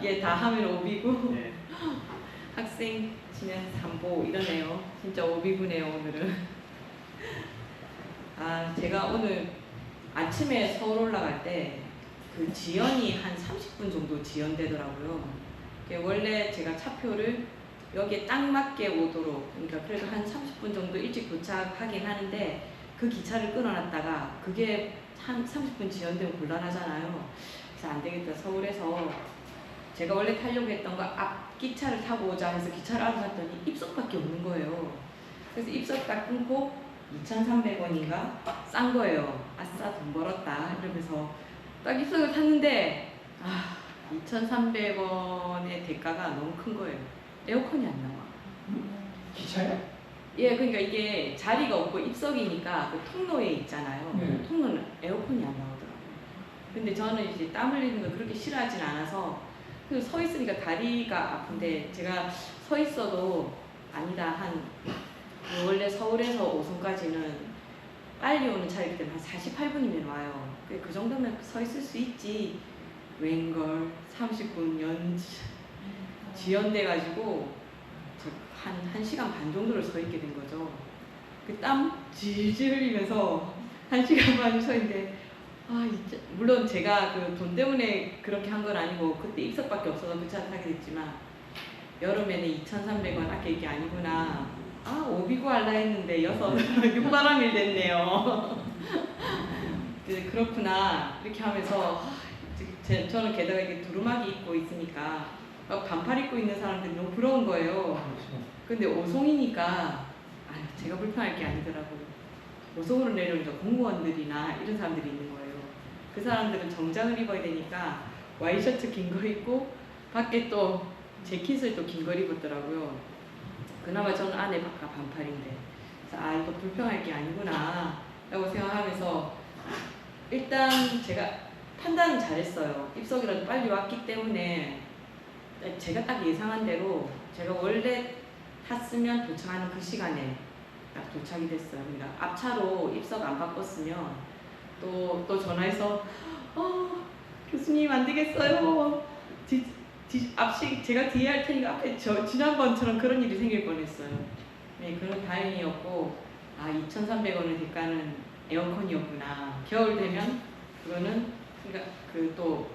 이게 다 하면 오비고 네. 학생 치면 삼보 이러네요. 진짜 오비구네요 오늘은. 아 제가 오늘 아침에 서울 올라갈 때 그 지연이 한 30분 정도 지연되더라고요. 원래 제가 차표를 여기에 딱 맞게 오도록, 그러니까 그래도 한 30분 정도 일찍 도착하긴 하는데 그 기차를 끊어놨다가 그게 한 30분 지연되면 곤란하잖아요. 그래서 안 되겠다. 서울에서 제가 원래 타려고 했던 거 앞 기차를 타고 오자 해서 기차를 알아봤더니 입석밖에 없는 거예요. 그래서 입석 딱 끊고 2,300원인가 싼 거예요. 아싸 돈 벌었다 이러면서 딱 입석을 탔는데 2,300원의 대가가 너무 큰 거예요. 에어컨이 안 나와. 기차요? 예, 그러니까 이게 자리가 없고 입석이니까 그 통로에 있잖아요. 네. 통로는 에어컨이 안 나오더라고요. 근데 저는 이제 땀 흘리는 걸 그렇게 싫어하진 않아서 그래서 서 있으니까 다리가 아픈데 제가 서 있어도 아니다 원래 서울에서 5성까지는 빨리 오는 차이기 때문에 한 48분이면 와요. 그 정도면 서 있을 수 있지. 웬걸 30분 지연돼가지고 한 1시간 반 정도를 서 있게 된 거죠. 그 땀 질질 흘리면서 1시간 반을 서 있는데 물론 제가 그 돈 때문에 그렇게 한 건 아니고 그때 입석밖에 없어서 그 차를 타게 됐지만 여름에는 2,300원 아낄 게 아니구나. 오비고 할라 했는데 6바람일 됐네요. 그렇구나 이렇게 하면서 저는 게다가 이렇게 두루마기 입고 있으니까 반팔 입고 있는 사람들이 너무 부러운 거예요. 근데 오송이니까 제가 불편할 게 아니더라고요. 오송으로 내려오니까 공무원들이나 이런 사람들이 있는 거예요. 그 사람들은 정장을 입어야 되니까 와이셔츠 긴 거 입고 밖에 또 재킷을 또 긴 걸 입었더라고요. 그나마 저는 안에 바깥 반팔인데 그래서 이거 불편할 게 아니구나 라고 생각하면서 일단 제가 판단은 잘했어요. 입석이라도 빨리 왔기 때문에 제가 딱 예상한 대로 제가 원래 탔으면 도착하는 그 시간에 딱 도착이 됐어요. 그러니까 앞차로 입석 안 바꿨으면 또 전화해서 교수님 안 되겠어요. 제가 뒤에 할 테니까 앞에 지난번처럼 그런 일이 생길 뻔했어요. 네, 그런 다행이었고 2,300원의 대가는 에어컨이었구나. 겨울 되면 그거는 그러니까 그 또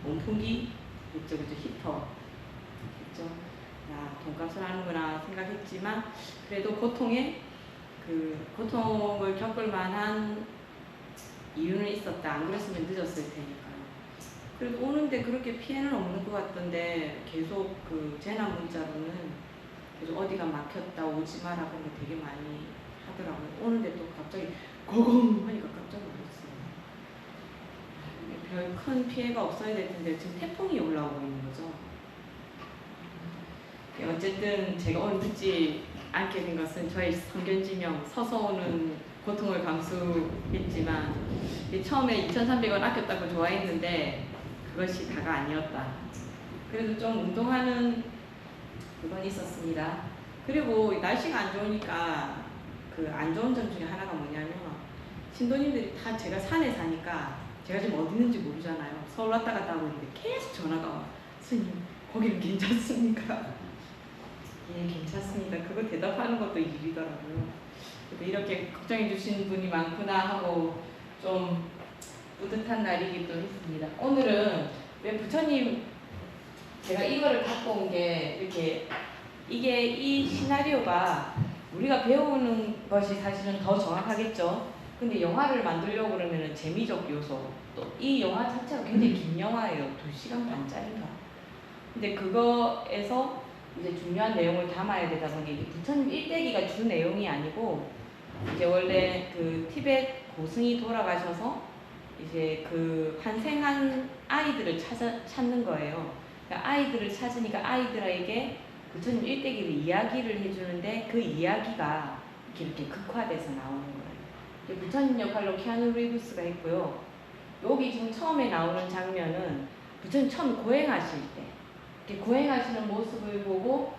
온풍기 있죠, 그죠, 히터 있죠. 돈값을 하는구나 생각했지만 그래도 고통을 겪을 만한 이유는 있었다. 안 그랬으면 늦었을 테니까요. 그래도 오는데 그렇게 피해는 없는 것 같던데 계속 그 재난 문자로는 계속 어디가 막혔다 오지 마라 그런 거 되게 많이 하더라고요. 오는데 또 갑자기 고공 하니까 깜짝 놀랐어요. 별 큰 피해가 없어야 될 텐데 지금 태풍이 올라오고 있는 거죠. 어쨌든 제가 오늘 듣지 않게 된 것은 저의 성견지명 서서 오는 고통을 감수했지만 처음에 2,300원 아꼈다고 좋아했는데 그것이 다가 아니었다. 그래도 좀 운동하는 그건 있었습니다. 그리고 날씨가 안 좋으니까 그 안 좋은 점 중에 하나가 뭐냐면 신도님들이 다 제가 산에 사니까 제가 지금 어디 있는지 모르잖아요. 서울 왔다 갔다 하고 있는데 계속 전화가 와. 스님 거기는 괜찮습니까? 예 괜찮습니다. 그거 대답하는 것도 일이더라고요. 이렇게 걱정해 주시는 분이 많구나 하고 좀 뿌듯한 날이기도 했습니다. 오늘은 왜 부처님 제가 이거를 갖고 온 게 이렇게 이 시나리오가 우리가 배우는 것이 사실은 더 정확하겠죠. 근데 영화를 만들려고 그러면 재미적 요소 또 이 영화 자체가 굉장히 긴 영화예요. 2시간 반짜리인가. 근데 그거에서 이제 중요한 내용을 담아야 되다 보니 부처님 일대기가 주 내용이 아니고 이제 원래 그 티벳 고승이 돌아가셔서 이제 그 환생한 아이들을 찾는 거예요. 그러니까 아이들을 찾으니까 아이들에게 부처님 일대기를 이야기를 해주는데 그 이야기가 이렇게 극화돼서 나오는 거예요. 부처님 역할로 키아누 리브스가 있고요. 여기 지금 처음에 나오는 장면은 부처님 처음 고행하실 때 이렇게 고행하시는 모습을 보고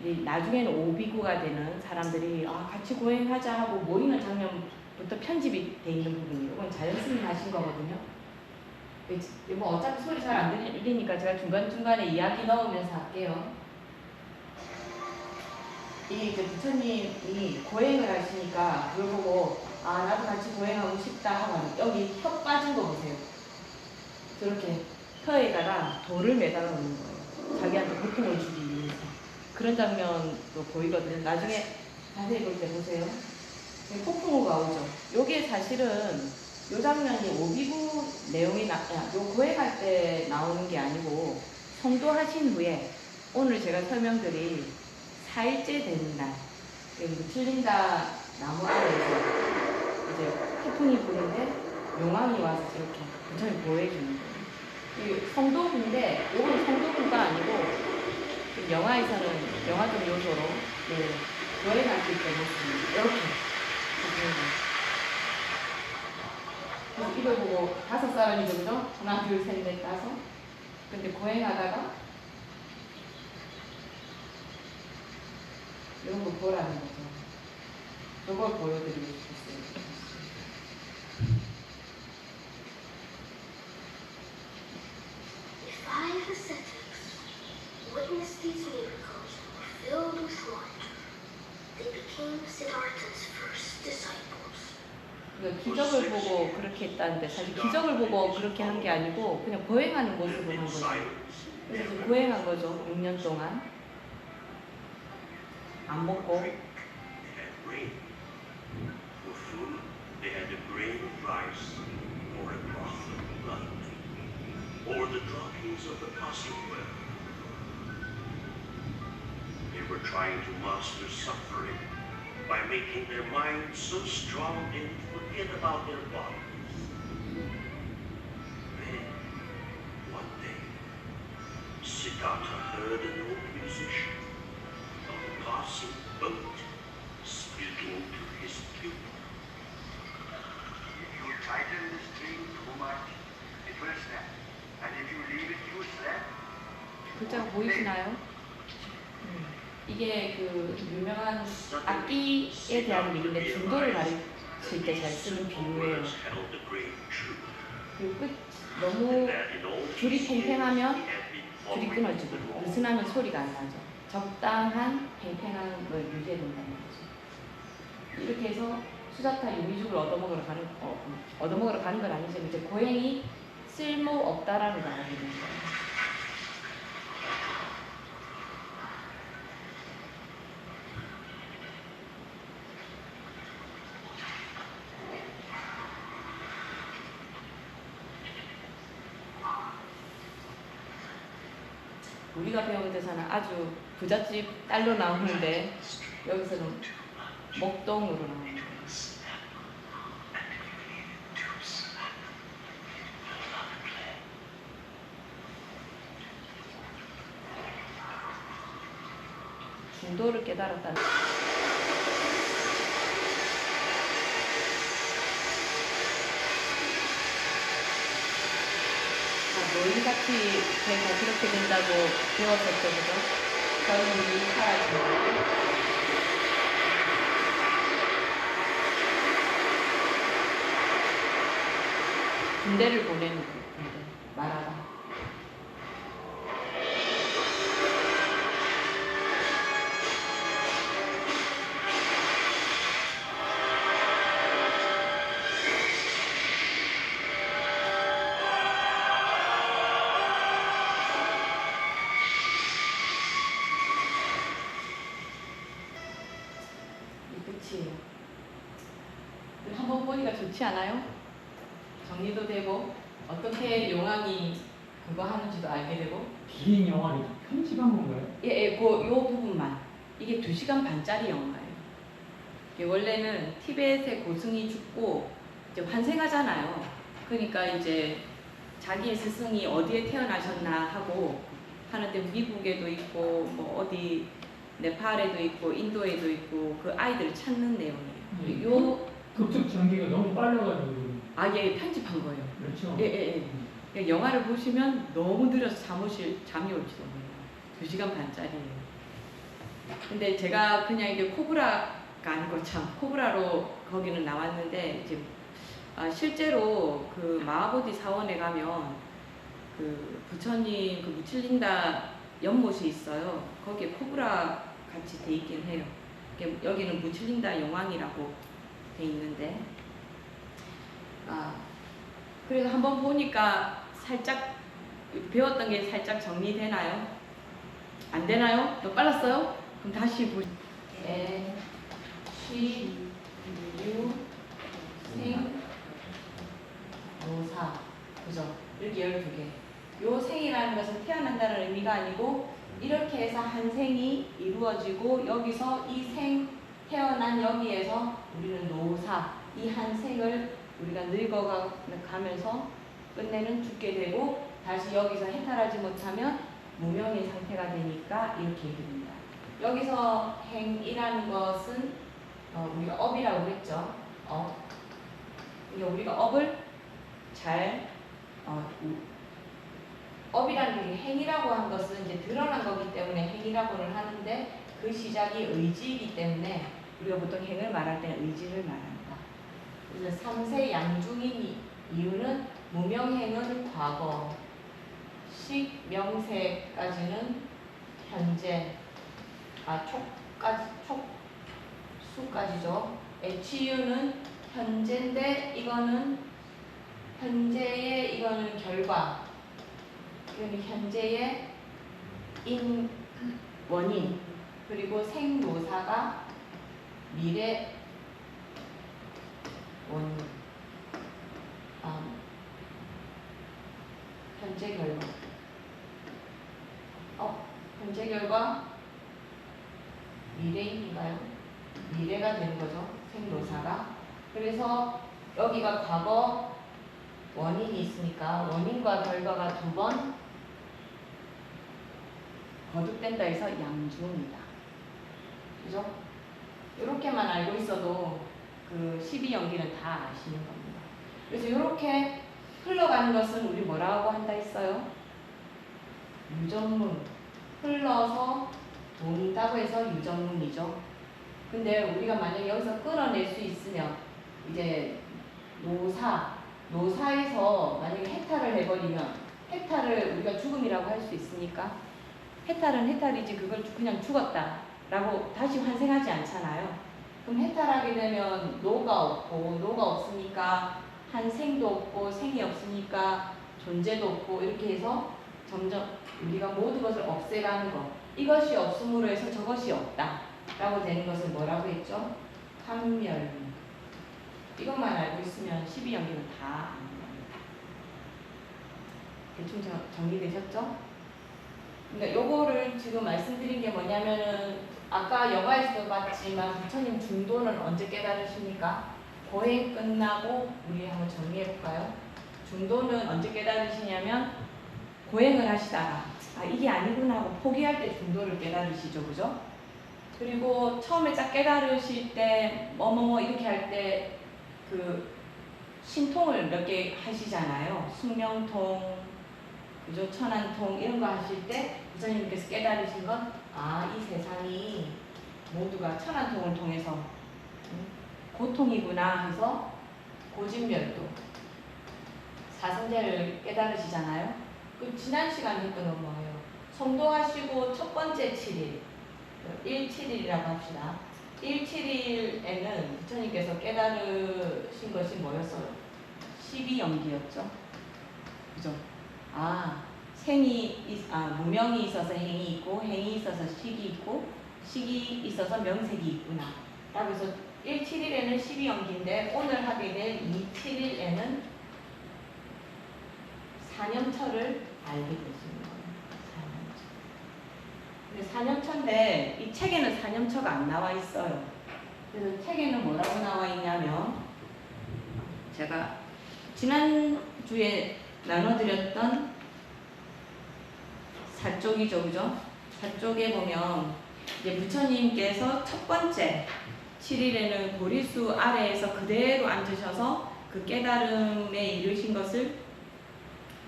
나중에는 오비구가 되는 사람들이 같이 고행하자 하고 모이는 장면부터 편집이 돼 있는 부분이에요. 이건 자연스레 하신 거거든요. 뭐 어차피 소리 잘 안 들리니까 제가 중간중간에 이야기 넣으면서 할게요. 이게 이제 부처님이 고행을 하시니까 그걸 보고 아 나도 같이 고행하고 싶다 하면 여기 혀 빠진 거 보세요. 저렇게 혀에다가 돌을 매달아 놓는 거예요. 자기한테 고통을 주기 위해서. 그런 장면도 보이거든요. 나중에 자세히 볼 때 보세요. 폭풍우가 오죠. 요게 사실은 요 장면이 오비부 내용이 요 고행할 때 나오는 게 아니고 성도하신 후에 오늘 제가 설명드린 4일째 되는 날 틀린다 나무 아래에서 이제 태풍이 부는데 용왕이 와서 이렇게 부처님 보호해 주는 거예요. 이 성도군인데 이건 성도군가 아니고 영화에서는 영화적 요소로 고행할 수 있게 모습입니다. 이렇게 그래서 이걸 보고 5사람이죠, 그죠? 하나, 둘, 셋, 넷, 5. 근데 고행하다가 이런 거 보라는 거죠. 저걸 보여드리고 싶었어요. The 5 ascetics witnessed these miracles and were filled with wonder. They became Siddhartha's first disciples. 기적을 보고 그렇게 했다는데 사실 기적을 보고 그렇게 한 게 아니고 그냥 고행하는 모습을 한 거죠. 그래서 지금 고행한 거죠. 6년 동안 안 먹고. For food, they had a grain of rice, or a broth of blood, or the droppings of the possible well. They were trying to master suffering by making their minds so strong they would forget about their bodies. Then, one day, Siddhartha heard an old musician on a passing boat speaking to his pupil. If you tighten the string too much, it will snap. And if you leave it too slack, 글자가 보이시나요? 이게 그 유명한 악기에 대한 얘기인데 중도를 가르칠 때 잘 쓰는 비유예요. 그 끝 너무 줄이 팽팽하면 줄이 끊어지고 느슨하면 소리가 안 나죠. 적당한 팽팽한 걸 유지해야 된다는 거죠. 이렇게 해서 수자타 유미죽을 얻어먹으러 가는 건 아니지만 이제 고행이 쓸모 없다라는 걸 알게 된 거예요. 우리가 배운 데서는 아주 부잣집 딸로 나오는데 여기서는 목동으로 나오는 거예요. 중도를 깨달았다는 노인같이 돼서 그렇게 된다고 배웠었죠, 그죠? 젊은이 사라지고. 군대를 보내는 군대, 말하라. 한번 보니까 좋지 않아요? 정리도 되고 어떻게 용왕이 그거 하는지도 알게 되고. 긴 영화를 편집한 건가요? 예, 요 부분만. 이게 2시간 반짜리 영화예요. 이게 원래는 티베트의 고승이 죽고 이제 환생하잖아요. 그러니까 이제 자기의 스승이 어디에 태어나셨나 하고 하는데 미국에도 있고 뭐 어디 네팔에도 있고 인도에도 있고 그 아이들을 찾는 내용이에요. 요 급속 전개가 너무 빨라가지고. 예, 편집한 거예요. 그렇죠. 예. 그러니까 영화를 보시면 너무 느려서 잠이 올지도 몰라요. 2시간 반짜리예요. 근데 제가 그냥 이게 코브라가 아니고 참 코브라로 거기는 나왔는데 이제 실제로 그 마하보디 사원에 가면 그 부처님 그 무칠린다 연못이 있어요. 거기에 코브라 같이 돼 있긴 해요. 여기는 무칠린다 용왕이라고 돼 있는데, 그래서 한번 보니까 살짝 배웠던 게 살짝 정리되나요? 안 되나요? 더 빨랐어요? 그럼 다시 보시. 시, 유, 생, 노사, 그죠? 이렇게 12개. 요 생이라는 것은 태어난다는 의미가 아니고 이렇게 해서 한 생이 이루어지고 여기서 이 생 태어난 여기에서 우리는 노사 이 한 생을 우리가 늙어가면서 끝내는 죽게 되고 다시 여기서 해탈하지 못하면 무명의 상태가 되니까 이렇게 얘기합니다. 여기서 행이라는 것은 우리가 업이라고 그랬죠. 그러니까 우리가 업을 잘 업이라는 게 행이라고 한 것은 이제 드러난 거기 때문에 행이라고는 하는데 그 시작이 의지이기 때문에 우리가 보통 행을 말할 때는 의지를 말합니다. 그래서 3세 양중인 이유는 무명행은 과거, 식, 명세까지는 현재, 수까지죠. 치유는 현재인데 이거는 현재의 이거는 결과, 이거는 현재의 원인, 그리고 생노사가 미래 원인, 현재 결과. 현재 결과 미래인인가요? 미래가 되는 거죠. 생노사가. 그래서 여기가 과거 원인이 있으니까 원인과 결과가 두 번 거듭된다 해서 양주입니다. 그죠? 이렇게만 알고 있어도 그 12연기는 다 아시는 겁니다. 그래서 이렇게 흘러가는 것은 우리 뭐라고 한다 했어요? 유전문. 흘러서 돈다고 해서 유전문이죠. 근데 우리가 만약에 여기서 끌어낼 수 있으면 이제 노사에서 만약에 해탈을 해버리면 해탈을 우리가 죽음이라고 할 수 있으니까 해탈은 해탈이지 그걸 그냥 죽었다라고 다시 환생하지 않잖아요. 그럼 해탈하게 되면 노가 없고 노가 없으니까 한 생도 없고 생이 없으니까 존재도 없고 이렇게 해서 점점 우리가 모든 것을 없애가는 것. 이것이 없음으로 해서 저것이 없다 라고 되는 것을 뭐라고 했죠? 판멸. 이것만 알고 있으면 12연기는 다 아는 겁니다. 대충 정리되셨죠? 그러니까 요거를 지금 말씀드린 게 뭐냐면은 아까 영화에서도 봤지만 부처님 중도는 언제 깨달으십니까? 고행 끝나고 우리 한번 정리해볼까요? 중도는 언제 깨달으시냐면 고행을 하시다가 이게 아니구나 하고 포기할 때 중도를 깨달으시죠. 그죠? 그리고 처음에 딱 깨달으실 때 뭐뭐뭐 이렇게 할 때 그 신통을 몇 개 하시잖아요. 숙명통, 그죠? 천안통 이런 거 하실 때 부처님께서 깨달으신 건 이 세상이 모두가 천안통을 통해서 고통이구나 해서 고진멸도 사성제를 깨달으시잖아요. 그 지난 시간에 했던 건 뭐예요? 성도하시고 첫 번째 7일 1,7일이라고 합시다. 1,7일에는 부처님께서 깨달으신 것이 뭐였어요? 12연기였죠. 그죠? 무명이 있어서 행이 있고 행이 있어서 식이 있고 식이 있어서 명색이 있구나 라고 해서 1,7일에는 12연기인데 오늘 하게 될 2,7일에는 4년처를 알게 되시는 거예요. 4년처인데 이 책에는 4년처가 안 나와 있어요. 그래서 책에는 뭐라고 나와 있냐면 제가 지난주에 나눠드렸던 사쪽이죠. 그죠? 사쪽에 보면 이제 부처님께서 첫 번째 7일에는 고리수 아래에서 그대로 앉으셔서 그 깨달음에 이르신 것을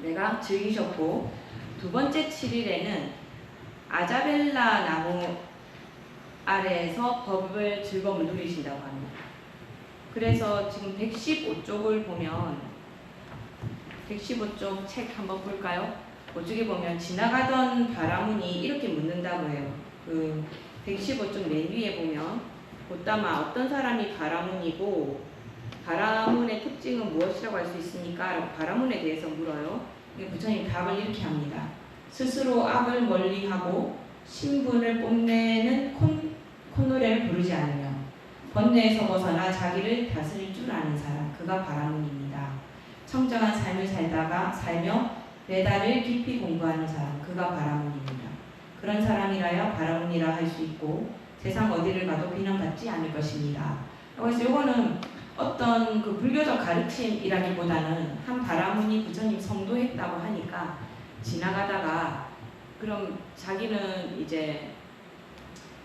내가 즐기셨고, 두 번째 7일에는 아자벨라 나무 아래에서 법을 즐거움을 누리신다고 합니다. 그래서 지금 115쪽을 보면 115쪽 책 한번 볼까요? 그쪽에 보면 지나가던 바라문이 이렇게 묻는다고 해요. 그 115쪽 맨 위에 보면 곧다마 어떤 사람이 바라문이고 바라문의 특징은 무엇이라고 할 수 있습니까? 라고 바라문에 대해서 물어요. 부처님 답을 이렇게 합니다. 스스로 악을 멀리하고 신분을 뽐내는 콧노래를 부르지 않으며 번뇌에서 벗어나 자기를 다스릴 줄 아는 사람, 그가 바라문입니다. 청정한 삶을 살며 베다를 깊이 공부하는 사람, 그가 바라문입니다. 그런 사람이라야 바라문이라 할 수 있고 세상 어디를 가도 비난받지 않을 것입니다. 그래서 이거는 어떤 그 불교적 가르침이라기보다는 한 바라문이 부처님 성도했다고 하니까 지나가다가 그럼 자기는 이제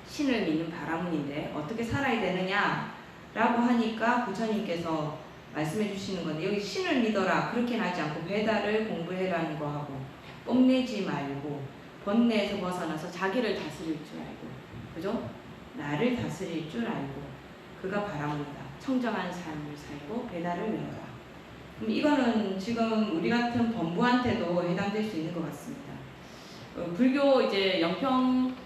신을 믿는 바라문인데 어떻게 살아야 되느냐라고 하니까 부처님께서 말씀해 주시는 건데 여기 신을 믿어라 그렇게는 하지 않고 베다를 공부해라는 거 하고 뽐내지 말고 번뇌에서 벗어나서 자기를 다스릴 줄 알고 그죠? 나를 다스릴 줄 알고 그가 바라문이다. 청정한 삶을 살고 베다를 외워라. 그럼 이거는 지금 우리 같은 범부한테도 해당될 수 있는 것 같습니다. 불교 이제 영평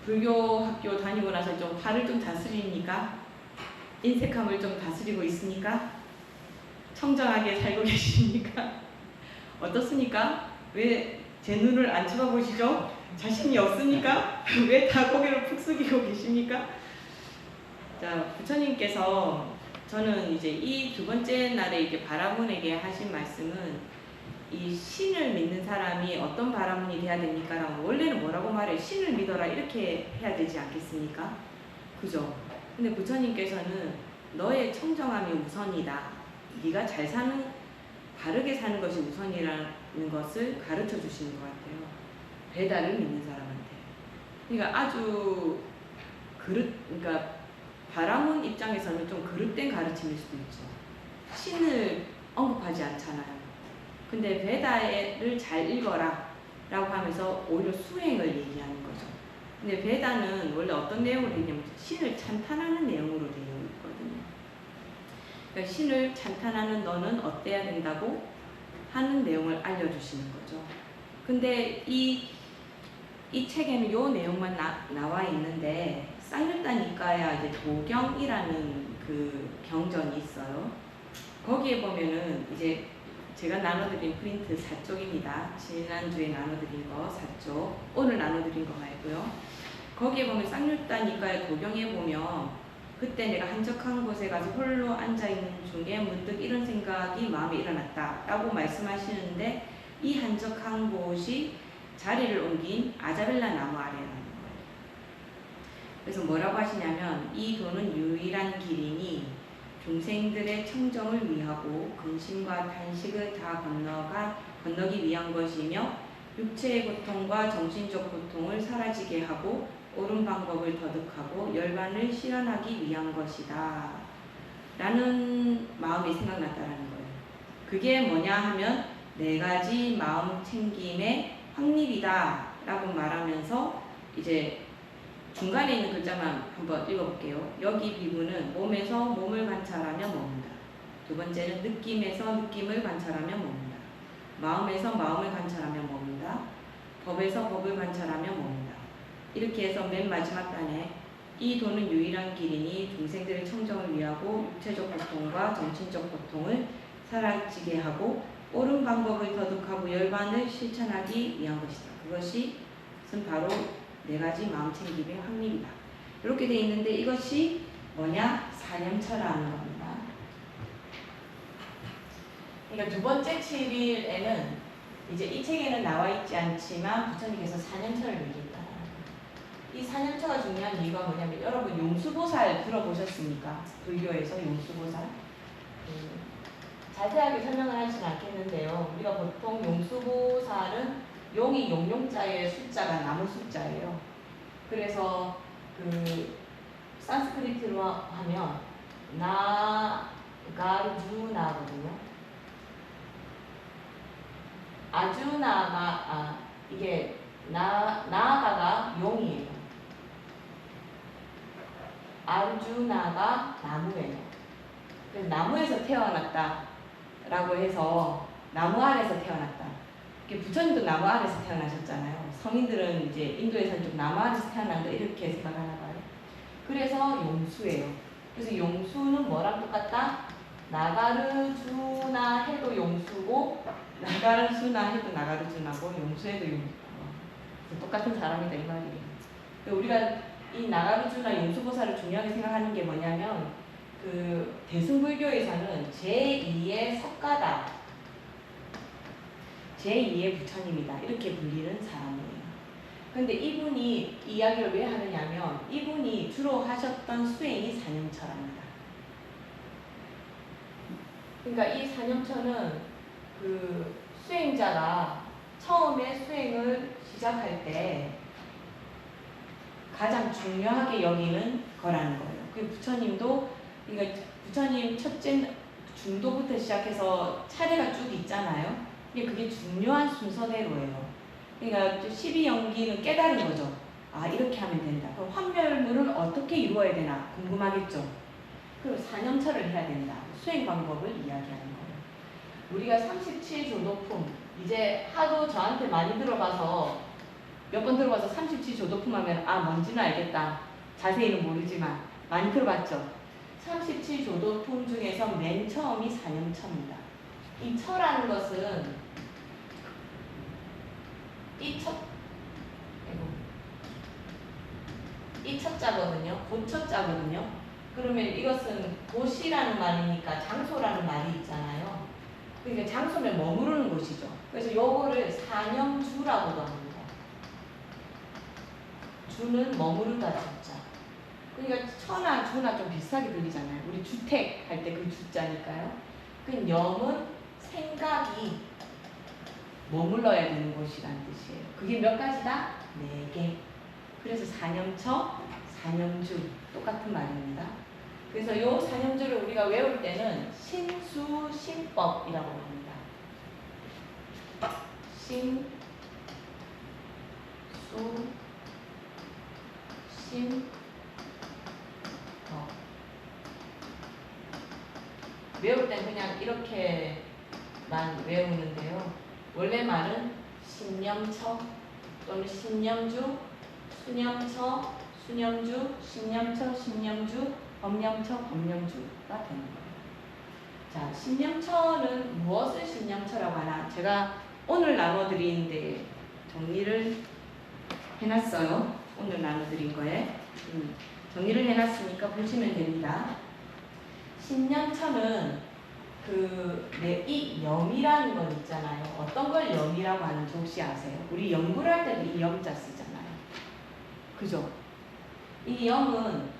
불교 학교 다니고 나서 좀 화를 좀 다스리니까 인색함을 좀 다스리고 있으니까 청정하게 살고 계십니까? 어떻습니까? 왜 제 눈을 안 쳐다보시죠? 자신이 없습니까? 왜 다 고개를 푹 숙이고 계십니까? 자, 부처님께서 저는 이제 이 두 번째 날에 이제 바라문에게 하신 말씀은 이 신을 믿는 사람이 어떤 바라문이 돼야 됩니까? 라고 원래는 뭐라고 말해요? 신을 믿어라 이렇게 해야 되지 않겠습니까? 그죠? 근데 부처님께서는 너의 청정함이 우선이다. 네가 잘 사는 바르게 사는 것이 우선이라는 것을 가르쳐 주시는 것 같아요. 베다를 믿는 사람한테. 그러니까 아주 그러니까 바라문 입장에서는 좀 그릇된 가르침일 수도 있죠. 신을 언급하지 않잖아요. 근데 베다를 잘 읽어라 라고 하면서 오히려 수행을 얘기하는 거죠. 근데 베다는 원래 어떤 내용으로 되어 있냐면 신을 찬탄하는 내용으로 되어 있거든요. 그러니까 신을 찬탄하는 너는 어때야 된다고 하는 내용을 알려주시는 거죠. 근데 이 책에는 요 내용만 나와 있는데 쌍일단이까야 이제 도경이라는 그 경전이 있어요. 거기에 보면은 이제 제가 나눠드린 프린트 4쪽입니다. 지난주에 나눠드린 거 4쪽, 오늘 나눠드린 거 말고요. 거기에 보면 쌍일단이까의 도경에 보면 그때 내가 한적한 곳에 가서 홀로 앉아있는 중에 문득 이런 생각이 마음에 일어났다 라고 말씀하시는데 이 한적한 곳이 자리를 옮긴 아자벨라 나무 아래라는 거예요. 그래서 뭐라고 하시냐면 이 도는 유일한 길이니 중생들의 청정을 위하고 근심과 탄식을 다 건너기 위한 것이며 육체의 고통과 정신적 고통을 사라지게 하고 옳은 방법을 터득하고 열반을 실현하기 위한 것이다 라는 마음이 생각났다라는 거예요. 그게 뭐냐 하면 4가지 마음 챙김의 확립이다 라고 말하면서 이제 중간에 있는 글자만 한번 읽어볼게요. 여기 비구는 몸에서 몸을 관찰하며 머문다. 두 번째는 느낌에서 느낌을 관찰하며 머문다. 마음에서 마음을 관찰하며 머문다. 법에서 법을 관찰하며 머문다. 이렇게 해서 맨 마지막 단에 이 도는 유일한 길이니 중생들의 청정을 위하고 육체적 고통과 정신적 고통을 사라지게 하고 옳은 방법을 터득하고 열반을 실천하기 위한 것이다. 그것이 바로 4가지 마음 챙김의 확립이다. 이렇게 되어 있는데 이것이 뭐냐? 사념처라는 겁니다. 그러니까 두 번째 7일에는 이제 이 책에는 나와 있지 않지만 부처님께서 사념처를 얘기했다. 이 사념처가 중요한 이유가 뭐냐면 여러분 용수보살 들어보셨습니까? 불교에서 용수보살. 자세하게 설명을 하지는 않겠는데요. 우리가 보통 용수보살은 용이 용용자의 숫자가 나무 숫자예요. 그래서 그 산스크리트로 하면 나가르주나거든요. 아주나가 이게 나가가 용이에요. 아르주 주나가 나무예요. 그래서 나무에서 태어났다라고 해서 나무 아래에서 태어났다. 부처님도 나무 아래에서 태어나셨잖아요. 성인들은 이제 인도에서는 좀 나무 아래에서 태어난다 이렇게 생각하나 봐요. 그래서 용수예요. 그래서 용수는 뭐랑 똑같다? 나가르주나 해도 용수고 나가르주나 해도 나가르주나고 용수해도 용수고 똑같은 사람이다 이 말이에요. 우리가 이 나가르주나 용수보살을 중요하게 생각하는 게 뭐냐면 그 대승불교에서는 제2의 석가다, 제2의 부처님이다 이렇게 불리는 사람이에요. 근데 이분이 이야기를 왜 하느냐면 이분이 주로 하셨던 수행이 사념처랍니다. 그러니까 이 사념처는 그 수행자가 처음에 수행을 시작할 때 가장 중요하게 여기는 거라는 거예요. 그 부처님도 그러니까 부처님 첫째 중도부터 시작해서 차례가 쭉 있잖아요. 그게 중요한 순서대로예요. 그러니까 12연기는 깨달은 거죠. 아 이렇게 하면 된다. 그럼 환멸문은 어떻게 이루어야 되나 궁금하겠죠. 그리고 사념처를 해야 된다. 수행 방법을 이야기하는 거예요. 우리가 37조도품 이제 하도 저한테 많이 들어봐서 몇 번 들어봐서 37조도품 하면 아 뭔지는 알겠다. 자세히는 모르지만 많이 들어봤죠. 37조도품 중에서 맨 처음이 사념처입니다. 이 처라는 것은 이 첫자거든요. 고첫자거든요. 그러면 이것은 곳이라는 말이니까 장소라는 말이 있잖아요. 그러니까 장소는 머무르는 곳이죠. 그래서 요거를 사념주라고도 합니다. 주는 머무르다 주자. 그러니까 처나 주나 좀 비슷하게 들리잖아요. 우리 주택 할 때 그 주자니까요. 그 염은 생각이 머물러야 되는 곳이라는 뜻이에요. 그게 몇 가지다? 4개. 그래서 사념처, 사념주 똑같은 말입니다. 그래서 이 사념주를 우리가 외울 때는 신수신법이라고 합니다. 신, 수, 신, 법. 외울 땐 그냥 이렇게만 외우는데요. 원래 말은 신념처 또는 신념주, 수념처, 수념주, 신념처, 신념주, 법념처, 법념주가 되는 거예요. 자, 신념처는 무엇을 신념처라고 하나? 제가 오늘 나눠드리는데 정리를 해놨어요. 오늘 나눠드린 거에 정리를 해놨으니까 보시면 됩니다. 신념처는 이 염이라는 건 있잖아요. 어떤 걸 염이라고 하는지 혹시 아세요? 우리 연구를 할 때도 이 염자 쓰잖아요. 그죠? 이 염은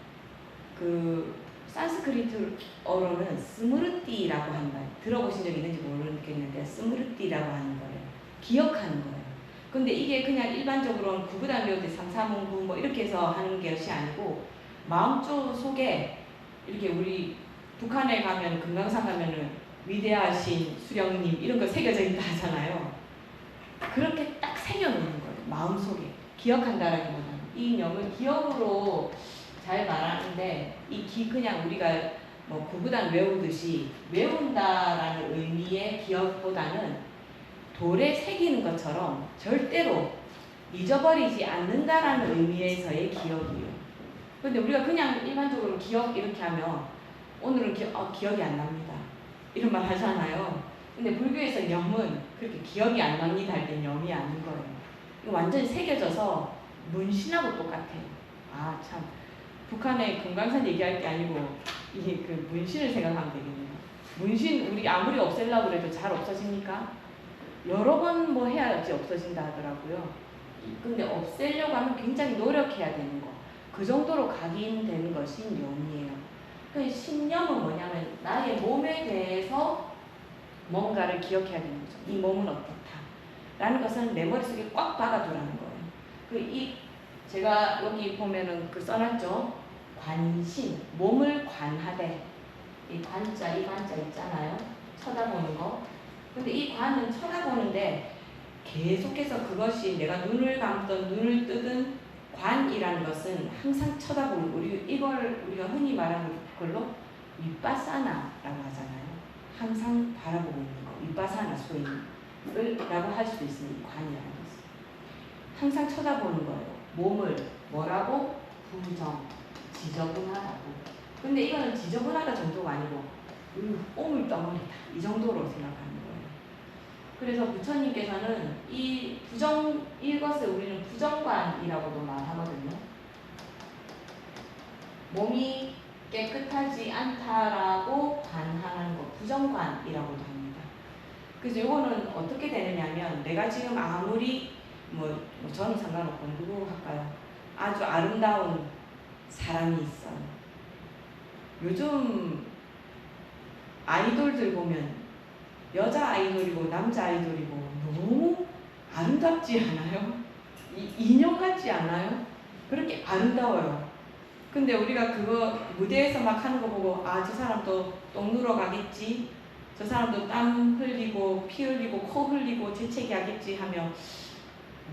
산스크리트어로는 스무르띠라고 하는 말. 들어보신 적 있는지 모르겠는데 스무르띠라고 하는 거예요. 기억하는 거예요. 근데 이게 그냥 일반적으로는 구구단 배울 때 삼사문구 뭐 이렇게 해서 하는 것이 아니고 마음쪽 속에 이렇게 우리 북한에 가면 금강산 가면은 위대하신 수령님 이런 거 새겨져 있다 하잖아요. 그렇게 딱 새겨놓는 거예요. 마음속에. 기억한다라기보다는. 이 명을 기억으로 잘 말하는데 그냥 우리가 뭐 구구단 외우듯이 외운다라는 의미의 기억보다는 돌에 새기는 것처럼 절대로 잊어버리지 않는다라는 의미에서의 기억이에요. 근데 우리가 그냥 일반적으로 기억 이렇게 하면 오늘은 기억이 안 납니다. 이런 말 하잖아요. 근데 불교에서 염은 그렇게 기억이 안 납니다 할 땐 염이 아닌 거예요. 이거 완전히 새겨져서 문신하고 똑같아요. 아, 참. 북한의 금강산 얘기할 게 아니고 이게 그 문신을 생각하면 되겠네요. 문신 우리 아무리 없애려고 해도 잘 없어집니까? 여러 번 뭐 해야지 없어진다 하더라고요. 근데 없애려고 하면 굉장히 노력해야 되는 거. 그 정도로 각인되는 것이 염이에요. 그 신념은 뭐냐면 나의 몸에 대해서 뭔가를 기억해야 되는 거죠. 이 몸은 어떻다. 라는 것은 내 머릿속에 꽉 박아두라는 거예요. 제가 여기 보면은 써놨죠. 관신, 몸을 관하되. 이 관자 있잖아요. 쳐다보는 거. 근데 이 관은 쳐다보는데 계속해서 그것이 내가 눈을 감든 눈을 뜨든 관이라는 것은 항상 쳐다보는 이걸 우리가 흔히 말하는 걸로 윗바사나라고 하잖아요. 항상 바라보고 있는 거, 윗바사나 소위라고 할 수도 있습니다. 관이라는 것은 항상 쳐다보는 거예요. 몸을 뭐라고? 부정, 지저분하다고. 근데 이거는 지저분하다 정도가 아니고 오물덩어리다 이 정도로 생각하는 거예요. 그래서 부처님께서는 이것을 우리는 부정관이라고도 말하거든요. 몸이 깨끗하지 않다라고 관하는 것, 부정관이라고도 합니다. 그래서 이거는 어떻게 되느냐면 내가 지금 아무리 저는 상관없고 누구 할까요? 아주 아름다운 사람이 있어요. 요즘 아이돌들 보면 여자 아이돌이고 남자 아이돌이고 너무 아름답지 않아요? 인형 같지 않아요? 그렇게 아름다워요. 근데 우리가 그거 무대에서 막 하는 거 보고 저 사람도 똥 누러 가겠지, 저 사람도 땀 흘리고 피 흘리고 코 흘리고 재채기 하겠지 하며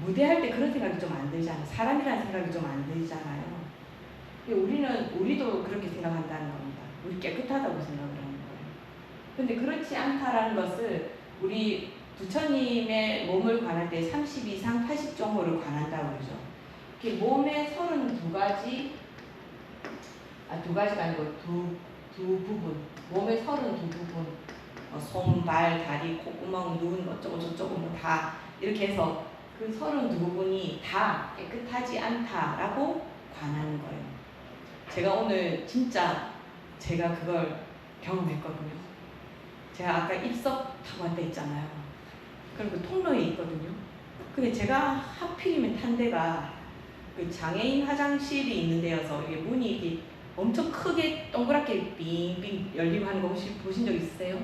무대할 때 그런 생각이 좀 안 들잖아요. 사람이라는 생각이 좀 안 들잖아요. 우리도 그렇게 생각한다는 겁니다. 우리 깨끗하다고 생각을 하는 거예요. 근데 그렇지 않다라는 것을 우리 부처님의 몸을 관할 때 32상 80종호를 관한다고 그러죠. 몸의 32가지, 두 가지가 아니고 두 부분, 몸의 32부분, 손, 발, 다리, 콧구멍, 눈, 어쩌고 저쩌고 다 이렇게 해서 그 32부분이 다 깨끗하지 않다라고 관하는 거예요. 제가 오늘 진짜 제가 그걸 경험했거든요. 제가 아까 입석 타고 왔다 했잖아요. 그리고 통로에 있거든요. 근데 제가 하필이면 탄 데가 그 장애인 화장실이 있는 데여서 이게 문이 이렇게 엄청 크게 동그랗게 빙빙 열리고 하는 거 혹시 보신 적 있으세요?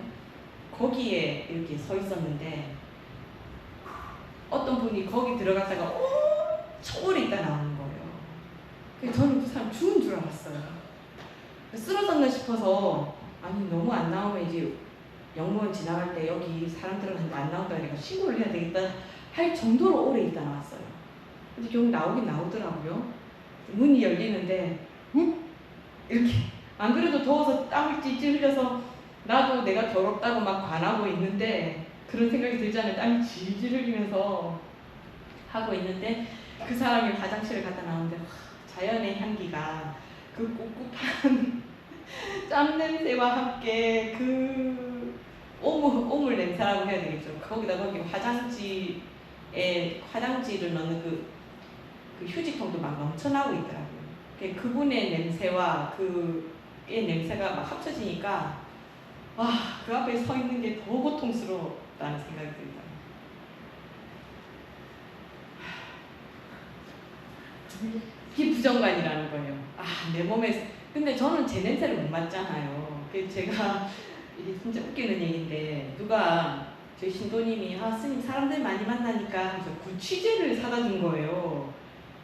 거기에 이렇게 서 있었는데 어떤 분이 거기 들어갔다가 엄청 오래 있다 나오는 거예요. 그래서 저는 그 사람 죽은 줄 알았어요. 쓰러졌나 싶어서 아니 너무 안 나오면 이제 영무원 지나갈 때 여기 사람 들어갔는데 안 나온다 그러니까 신고를 해야 되겠다 할 정도로 오래 있다 나왔어요. 근데 결국 나오긴 나오더라고요. 문이 열리는데 이렇게 안 그래도 더워서 땀을 찔찔 흘려서 나도 내가 더럽다고 막 관하고 있는데 그런 생각이 들잖아요. 땀이 질질 흘리면서 하고 있는데 그 사람이 화장실을 갔다 나오는데 자연의 향기가 그 꿉꿉한 땀 냄새와 함께 그 오물 냄새라고 해야 되겠죠. 거기 화장지를 넣는 그 휴지통도 막 넘쳐나고 있더라고요. 그분의 냄새와 그의 냄새가 막 합쳐지니까 그 앞에 서 있는 게 더 고통스럽다는 생각이 들더라고요. 이게 부정관이라는 거예요. 내 몸에 근데 저는 제 냄새를 못 맡잖아요. 그래서 제가 이게 진짜 웃기는 얘기인데 누가 저희 신도님이 스님 사람들 많이 만나니까 그래서 구취제를 사다 준 거예요.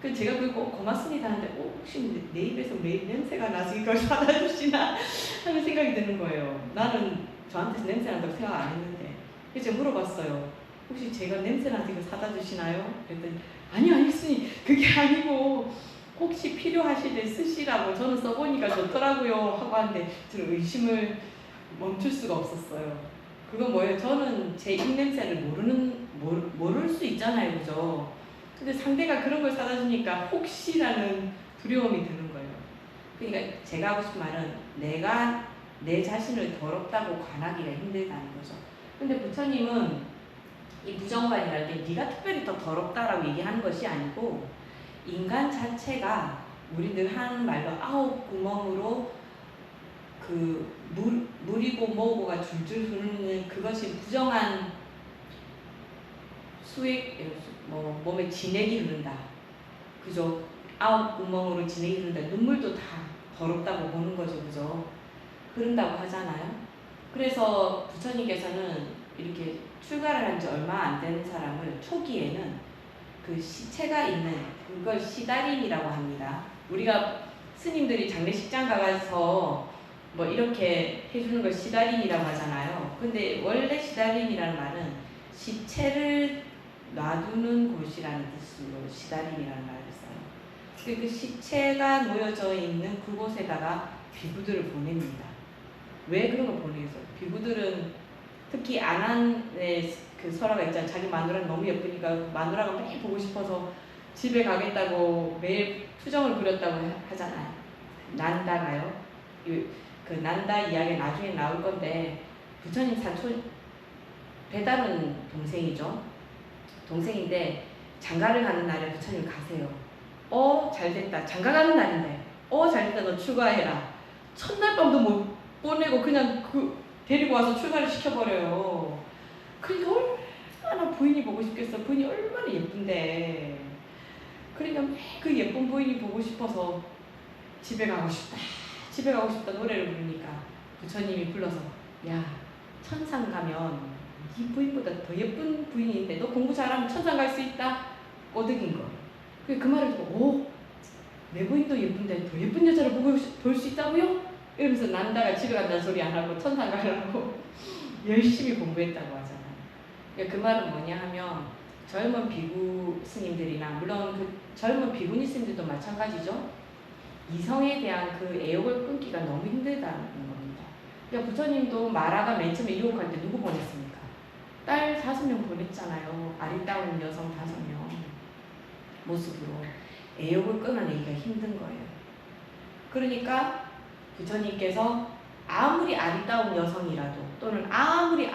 그래서 제가 그거 고맙습니다 하는데 혹시 내 입에서 매일 냄새가 나서 이걸 사다 주시나 하는 생각이 드는 거예요. 나는 저한테서 냄새 난다고 생각 안 했는데 그래서 제가 물어봤어요. 혹시 제가 냄새 나서 이거 사다 주시나요? 그랬더니 아니요 스님 그게 아니고 혹시 필요하실 때 쓰시라고 저는 써보니까 좋더라고요 하고 하는데 저는 의심을 멈출 수가 없었어요. 그건 뭐예요? 저는 제 입냄새를 모를 수 있잖아요. 그죠? 근데 상대가 그런 걸 사다 주니까 혹시라는 두려움이 드는 거예요. 그러니까 제가 하고 싶은 말은 내가 내 자신을 더럽다고 관하기가 힘들다는 거죠. 근데 부처님은 이 부정관이랄 때 네가 특별히 더 더럽다라고 얘기하는 것이 아니고 인간 자체가 우리 늘 하는 말로 9구멍으로 물이고 뭐고가 줄줄 흐르는 그것이 부정한 몸에 진액이 흐른다. 그죠? 9구멍으로 진액이 흐른다. 눈물도 다 더럽다고 보는 거죠. 그죠? 흐른다고 하잖아요. 그래서 부처님께서는 이렇게 출가를 한 지 얼마 안 되는 사람을 초기에는 그 시체가 있는 그걸 시다림이라고 합니다. 우리가 스님들이 장례식장 가서 뭐 이렇게 해주는 걸 시다림이라고 하잖아요. 근데 원래 시다림이라는 말은 시체를 놔두는 곳이라는 뜻으로 시다림이라는 말을 써요. 그 시체가 놓여져 있는 그곳에다가 비구들을 보냅니다. 왜 그런 걸 보내겠어요? 비구들은 특히 아난의 그 설화가 있잖아요. 자기 마누라는 너무 예쁘니까 마누라가 매일 보고 싶어서 집에 가겠다고 매일 투정을 부렸다고 하잖아요. 난다가요. 그 난다 이야기 나중에 나올 건데 부처님 사촌 배다른 동생이죠. 동생인데 장가를 가는 날에 부처님 가세요. 잘됐다. 장가 가는 날인데 잘됐다. 너 출가해라. 첫날 밤도 못 보내고 그냥 데리고 와서 출가를 시켜버려요. 그러니까 얼마나 부인이 보고 싶겠어. 부인이 얼마나 예쁜데. 그러니까 그 예쁜 부인이 보고 싶어서 집에 가고 싶다 노래를 부르니까 부처님이 불러서 야 천상 가면 네 부인보다 더 예쁜 부인이 있는데 너 공부 잘하면 천상 갈 수 있다. 꼬드긴 거. 그 말을 듣고 내 부인도 예쁜데 더 예쁜 여자를 볼 수 있다고요? 이러면서 난다가 집에 간다는 소리 안 하고 천상 가려고 열심히 공부했다고 하잖아요. 그러니까 그 말은 뭐냐 하면 젊은 비구 스님들이나 물론 그 젊은 비구니 스님들도 마찬가지죠. 이성에 대한 그 애욕을 끊기가 너무 힘들다는 겁니다. 그러니까 부처님도 마라가 맨 처음에 유혹할 때 누구 보냈습니까? 딸 5명 보냈잖아요. 아리따운 여성 5명 모습으로 애욕을 끊어내기가 힘든 거예요. 그러니까 부처님께서 아무리 아리따운 여성이라도 또는 아무리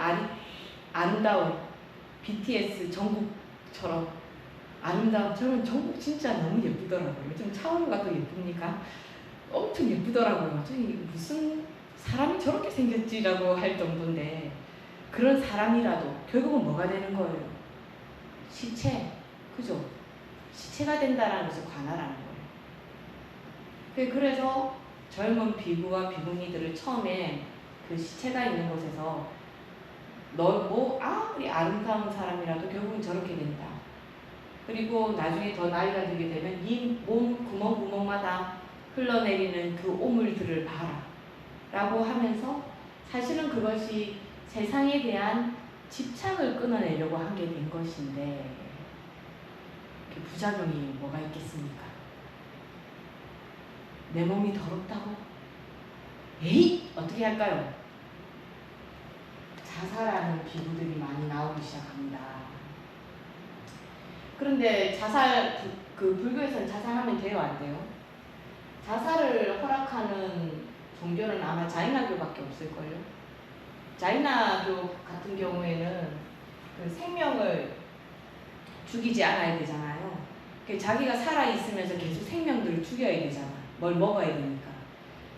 아름다운 BTS 정국처럼 아름다운 저는 정국 진짜 너무 예쁘더라고요. 좀 차은우가 더 예쁩니까? 엄청 예쁘더라고요. 무슨 사람이 저렇게 생겼지라고 할 정도인데 그런 사람이라도 결국은 뭐가 되는 거예요? 시체. 그죠? 시체가 된다라는 것을 관할하는 거예요. 그래서 젊은 비구와 비구니들을 처음에 그 시체가 있는 곳에서 너 아무리 아름다운 사람이라도 결국은 저렇게 된다. 그리고 나중에 더 나이가 들게 되면 네 몸 구멍구멍마다 흘러내리는 그 오물들을 봐라 라고 하면서 사실은 그것이 세상에 대한 집착을 끊어내려고 하게 된 것인데 그 부작용이 뭐가 있겠습니까? 내 몸이 더럽다고? 에이! 어떻게 할까요? 자살하는 비구들이 많이 나오기 시작합니다. 그런데 불교에서는 자살하면 돼요, 안 돼요? 자살을 허락하는 종교는 아마 자이나교밖에 없을걸요? 자이나교 같은 경우에는 그 생명을 죽이지 않아야 되잖아요. 자기가 살아있으면서 계속 생명들을 죽여야 되잖아. 뭘 먹어야 되니까.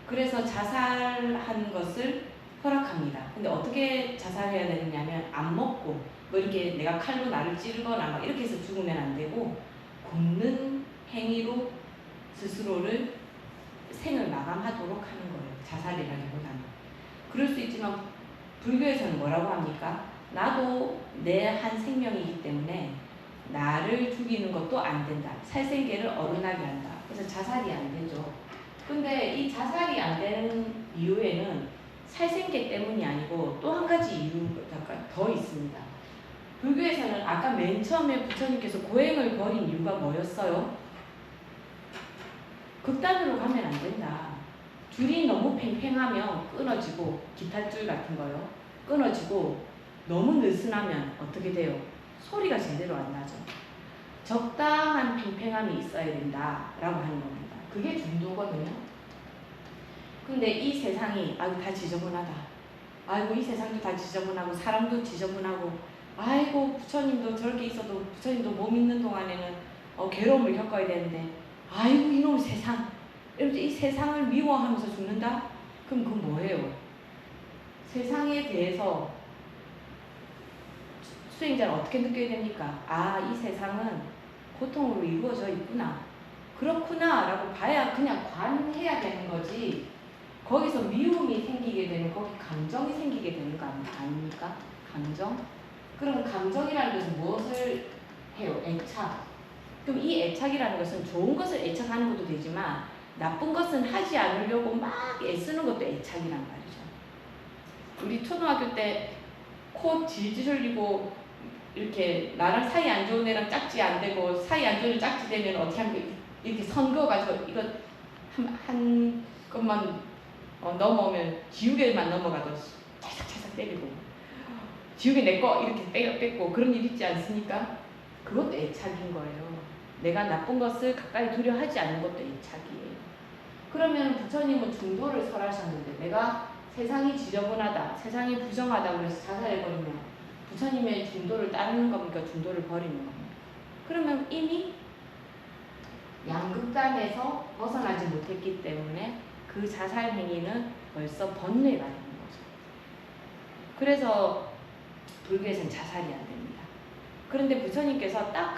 그래서 자살하는 것을 허락합니다. 근데 어떻게 자살해야 되느냐면 안 먹고 뭐 이렇게 내가 칼로 나를 찌르거나 막 이렇게 해서 죽으면 안 되고 굶는 행위로 스스로를 생을 마감하도록 하는 거예요. 자살이라기보다는. 그럴 수 있지만 불교에서는 뭐라고 합니까? 나도 내 한 생명이기 때문에 나를 죽이는 것도 안 된다. 살생계를 어긋나게 한다. 그래서 자살이 안 되죠. 근데 이 자살이 안 되는 이유에는 살생계 때문이 아니고 또 한 가지 이유가 더 있습니다. 불교에서는 아까 맨 처음에 부처님께서 고행을 버린 이유가 뭐였어요? 극단으로 가면 안 된다. 줄이 너무 팽팽하면 끊어지고 기타줄 같은 거요. 끊어지고 너무 느슨하면 어떻게 돼요? 소리가 제대로 안 나죠. 적당한 팽팽함이 있어야 된다라고 하는 겁니다. 그게 중도거든요. 근데 이 세상이 다 지저분하다. 아이고 이 세상도 다 지저분하고 사람도 지저분하고 아이고 부처님도 저렇게 있어도 부처님도 몸 있는 동안에는 괴로움을 겪어야 되는데 아이고 이놈 세상 이러면서 이 세상을 미워하면서 죽는다? 그럼 그건 뭐예요? 세상에 대해서 수행자는 어떻게 느껴야 됩니까? 이 세상은 고통으로 이루어져 있구나. 그렇구나 라고 봐야 그냥 관해야 되는 거지. 거기서 미움이 생기게 되면 거기 감정이 생기게 되는 거 아닙니까? 감정? 그럼 감정이라는 것은 무엇을 해요? 애착. 그럼 이 애착이라는 것은 좋은 것을 애착하는 것도 되지만 나쁜 것은 하지 않으려고 막 애쓰는 것도 애착이란 말이죠. 우리 초등학교 때 코 질질 흘리고 이렇게 나랑 사이 안 좋은 애랑 짝지 안 되고 사이 안 좋은 애 짝지 되면 어떻게 하면 이렇게 선 그어가지고 이거 한 것만 넘어오면 지우개만 넘어가도 찰싹찰싹 때리고 지우개 내 거 이렇게 뺏고 그런 일 있지 않습니까? 그것도 애착인 거예요. 내가 나쁜 것을 가까이 두려하지 않는 것도 애착이에요. 그러면 부처님은 중도를 설하셨는데 내가 세상이 지저분하다, 세상이 부정하다 그래서 자살해버리면 부처님의 중도를 따르는 겁니까? 중도를 버리는 겁니까? 그러면 이미 양극단에서 벗어나지 못했기 때문에 그 자살 행위는 벌써 번뇌가 되는 거죠. 그래서 불교에서는 자살이 안 됩니다. 그런데 부처님께서 딱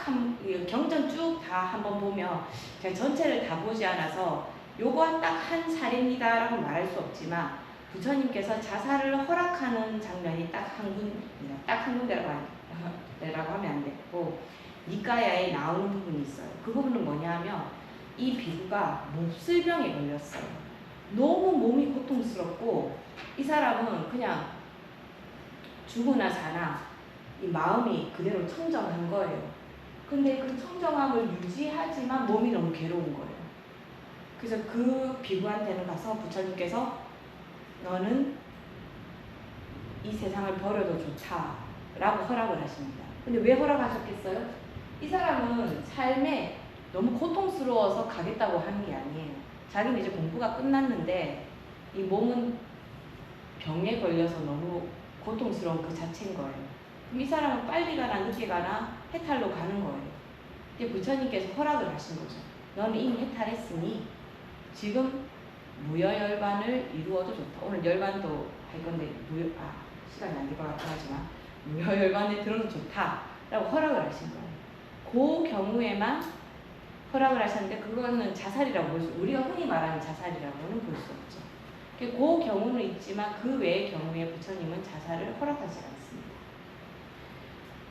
경전 쭉 다 한번 보면 제가 전체를 다 보지 않아서 요거 딱 한 사례입니다 라고 말할 수 없지만 부처님께서 자살을 허락하는 장면이 딱 한 군데입니다. 딱 한 군데라고 하면 안 되고 니까야에 나오는 부분이 있어요. 그 부분은 뭐냐 하면 이 비구가 몹쓸병에 걸렸어요. 너무 몸이 고통스럽고 이 사람은 그냥 죽으나 사나 이 마음이 그대로 청정한 거예요. 근데 그 청정함을 유지하지만 몸이 너무 괴로운 거예요. 그래서 그 비구한테는 가서 부처님께서 너는 이 세상을 버려도 좋다 라고 허락을 하십니다. 근데 왜 허락하셨겠어요? 이 사람은 삶에 너무 고통스러워서 가겠다고 하는 게 아니에요. 자기는 이제 공부가 끝났는데 이 몸은 병에 걸려서 너무 고통스러운 그 자체인 거예요. 그럼 이 사람은 빨리 가나 늦게 가나 해탈로 가는 거예요. 근데 부처님께서 허락을 하신 거죠. 너는 이미 해탈했으니 지금 무여열반을 이루어도 좋다. 오늘 열반도 할 건데 시간이 안 될 것 같긴 하지만 무여열반에 들어도 좋다 라고 허락을 하신 거예요. 그 경우에만 허락을 하셨는데 그거는 자살이라고 볼 수, 우리가 흔히 말하는 자살이라고는 볼 수 없죠. 그 경우는 있지만 그 외의 경우에 부처님은 자살을 허락하지 않습니다.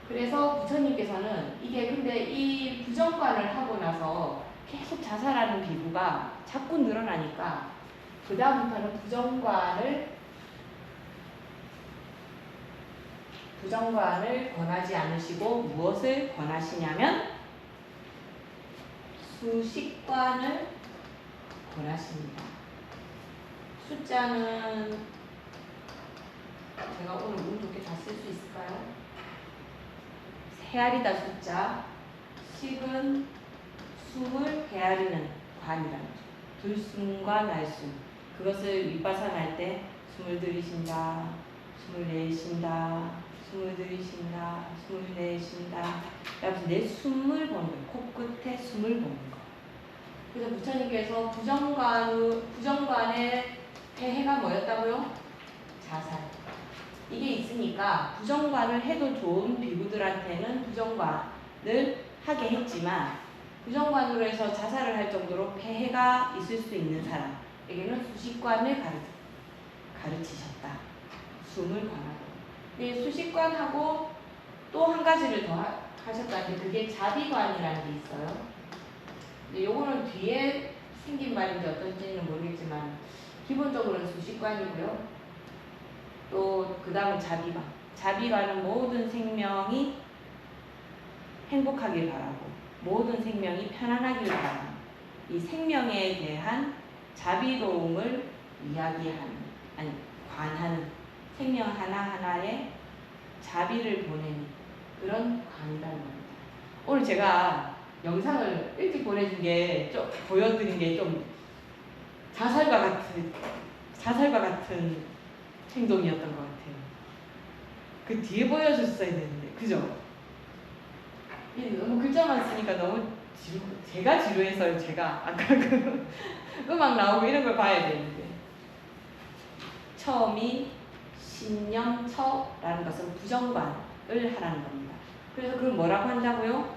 그래서 부처님께서는 이게 근데 이 부정관을 하고 나서 계속 자살하는 비구가 자꾸 늘어나니까 그 다음부터는 부정관을 권하지 않으시고 무엇을 권하시냐면 수식관을 권하십니다. 숫자는 제가 오늘 운 좋게 다 쓸 수 있을까요? 헤아리다 숫자, 식은 숨을 헤아리는 관이라는 거죠. 들숨과 날숨. 그것을 윗바사나 할 때 숨을 들이신다, 숨을 내쉰다, 숨을 들이신다, 숨을 내쉰다. 그래서 내 숨을 보는 거예요. 코끝에 숨을 보는 거. 그래서 부처님께서 부정관의 폐해가 뭐였다고요? 자살. 이게 있으니까 부정관을 해도 좋은 비구들한테는 부정관을 하게 했지만 부정관으로 해서 자살을 할 정도로 폐해가 있을 수 있는 사람에게는 수식관을 가르치셨다. 숨을 관하고. 근데 수식관하고 또 한 가지를 더 하셨다는데 그게 자비관이라는 게 있어요. 근데 요거는 뒤에 생긴 말인지 어떤지는 모르겠지만 기본적으로는 수식관이고요. 또 그 다음은 자비관. 자비관은 모든 생명이 행복하길 바라고 모든 생명이 편안하길 바라는 이 생명에 대한 자비로움을 관하는 생명 하나하나에 자비를 보내는 그런 관이라는 겁니다. 오늘 제가 영상을 일찍 보내준 게 좀 보여드린 게 좀 자살과 같은 행동이었던 것 같아요. 그 뒤에 보여줬어야 되는데, 그죠? 너무 글자만 쓰니까 너무 제가 지루해서요. 제가 아까 그 음악 나오고 이런 걸 봐야 되는데 처음이 신념처라는 것은 부정관을 하라는 겁니다. 그래서 그걸 뭐라고 한다고요?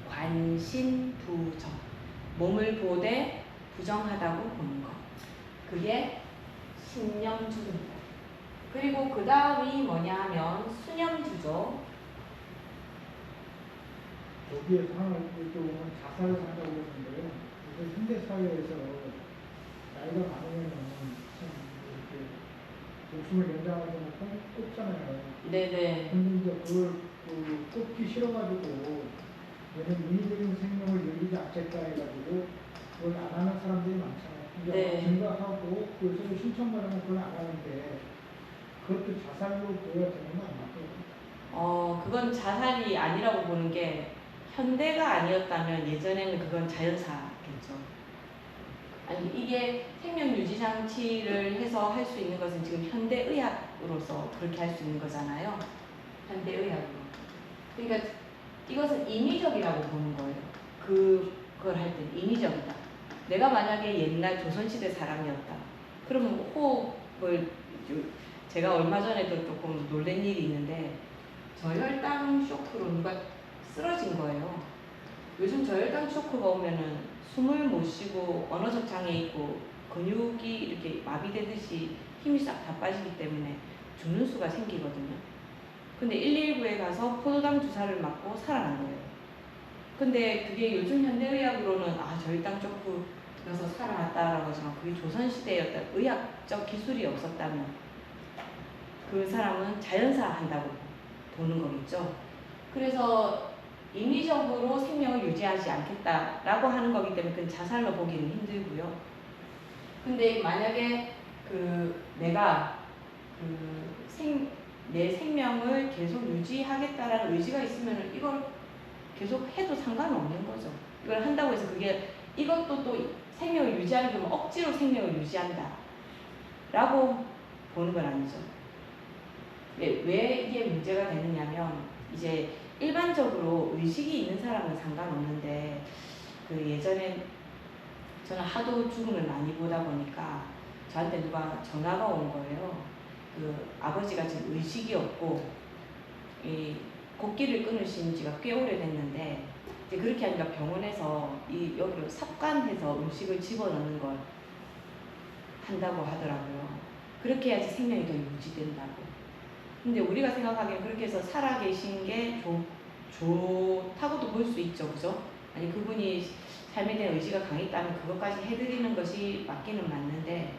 관신부정. 몸을 보되 부정하다고 보는 것. 그게 신념주입니다. 그리고 그 다음이 뭐냐 하면 수념주죠. 여기에서 하나 여쭤보면 자살을 한다고 했는데요. 요새 현대 사회에서 나이가 많으면 참 이렇게 목숨을 연장하려면 꼽잖아요. 네네. 근데 이제 그걸 꼽기 싫어가지고 얘는 인위적인 생명을 열리지 않겠다 해가지고 그걸 안 하는 사람들이 많잖아요. 네. 증가하고 그래서 신청만 하면 그걸 안 하는데 그것도 자살로 보여야 되는 건 맞거든요. 그건 자살이 아니라고 보는 게 현대가 아니었다면 예전에는 그건 자연사겠죠. 아니 이게 생명유지 장치를 해서 할 수 있는 것은 지금 현대의학으로서 그렇게 할 수 있는 거잖아요. 현대의학으로. 그러니까 이것은 인위적이라고 보는 거예요. 그걸 할 때 인위적이다. 내가 만약에 옛날 조선시대 사람이었다. 그러면 호흡을 제가 얼마 전에도 조금 놀란 일이 있는데 저혈당 쇼크로 누가 쓰러진 거예요. 요즘 저혈당 쇼크가 오면은 숨을 못 쉬고 언어적 장애 있고 근육이 이렇게 마비되듯이 힘이 싹 다 빠지기 때문에 죽는 수가 생기거든요. 근데 119에 가서 포도당 주사를 맞고 살아난 거예요. 근데 그게 요즘 현대의학으로는 저혈당 쇼크여서 살아났다라고 하지만 그게 조선시대였던 의학적 기술이 없었다면 그 사람은 자연사 한다고 보는 거겠죠. 그래서 인위적으로 생명을 유지하지 않겠다라고 하는 거기 때문에 그건 자살로 보기는 힘들고요. 근데 만약에 내가 내 생명을 계속 유지하겠다라는 의지가 있으면 이걸 계속 해도 상관없는 거죠. 이걸 한다고 해서 이것도 또 생명을 유지하려면 억지로 생명을 유지한다 라고 보는 건 아니죠. 왜 이게 문제가 되느냐면 이제 일반적으로 의식이 있는 사람은 상관없는데 예전에 저는 하도 죽음을 많이 보다 보니까 저한테 누가 전화가 온 거예요. 아버지가 지금 의식이 없고 이 곡기를 끊으신 지가 꽤 오래됐는데 이제 그렇게 하니까 병원에서 여기로 삽관해서 음식을 집어넣는 걸 한다고 하더라고요. 그렇게 해야지 생명이 더 유지된다고. 근데 우리가 생각하기엔 그렇게 해서 살아계신 게 좋다고도 볼 수 있죠. 그죠? 아니 그분이 삶에 대한 의지가 강했다면 그것까지 해드리는 것이 맞기는 맞는데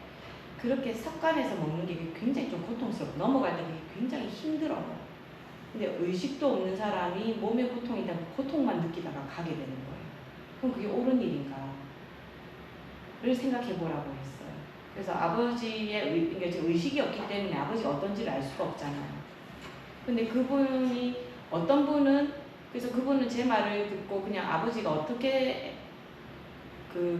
그렇게 삽관해서 먹는 게 굉장히 좀 고통스럽고 넘어갈 때 그게 굉장히 힘들어요. 근데 의식도 없는 사람이 몸에 고통이 있다면 고통만 느끼다가 가게 되는 거예요. 그럼 그게 옳은 일인가? 를 생각해 보라고 했어요. 그래서 아버지의 그러니까 지금 의식이 없기 때문에 아버지가 어떤지를 알 수가 없잖아요. 근데 그분이 어떤 분은 그래서 그분은 제 말을 듣고 그냥 아버지가 어떻게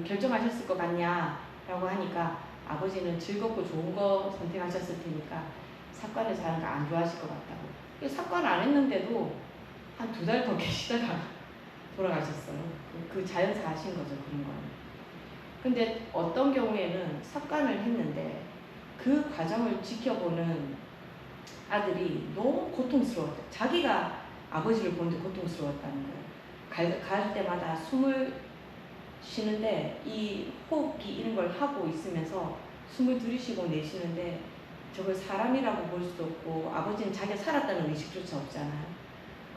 결정하셨을 것 같냐라고 하니까 아버지는 즐겁고 좋은 거 선택하셨을 테니까 삭관을 하는 거 안 좋아하실 것 같다고. 삭관을 안 했는데도 한 2달 더 계시다가 돌아가셨어요. 그 자연사 하신 거죠. 그런 거는. 근데 어떤 경우에는 삭관을 했는데 그 과정을 지켜보는 아들이 너무 고통스러웠대. 자기가 아버지를 보는데 고통스러웠다는 거예요. 갈 때마다 숨을 쉬는데 이 호흡기 이런 걸 하고 있으면서 숨을 들이쉬고 내쉬는데 저걸 사람이라고 볼 수도 없고 아버지는 자기가 살았다는 의식조차 없잖아요.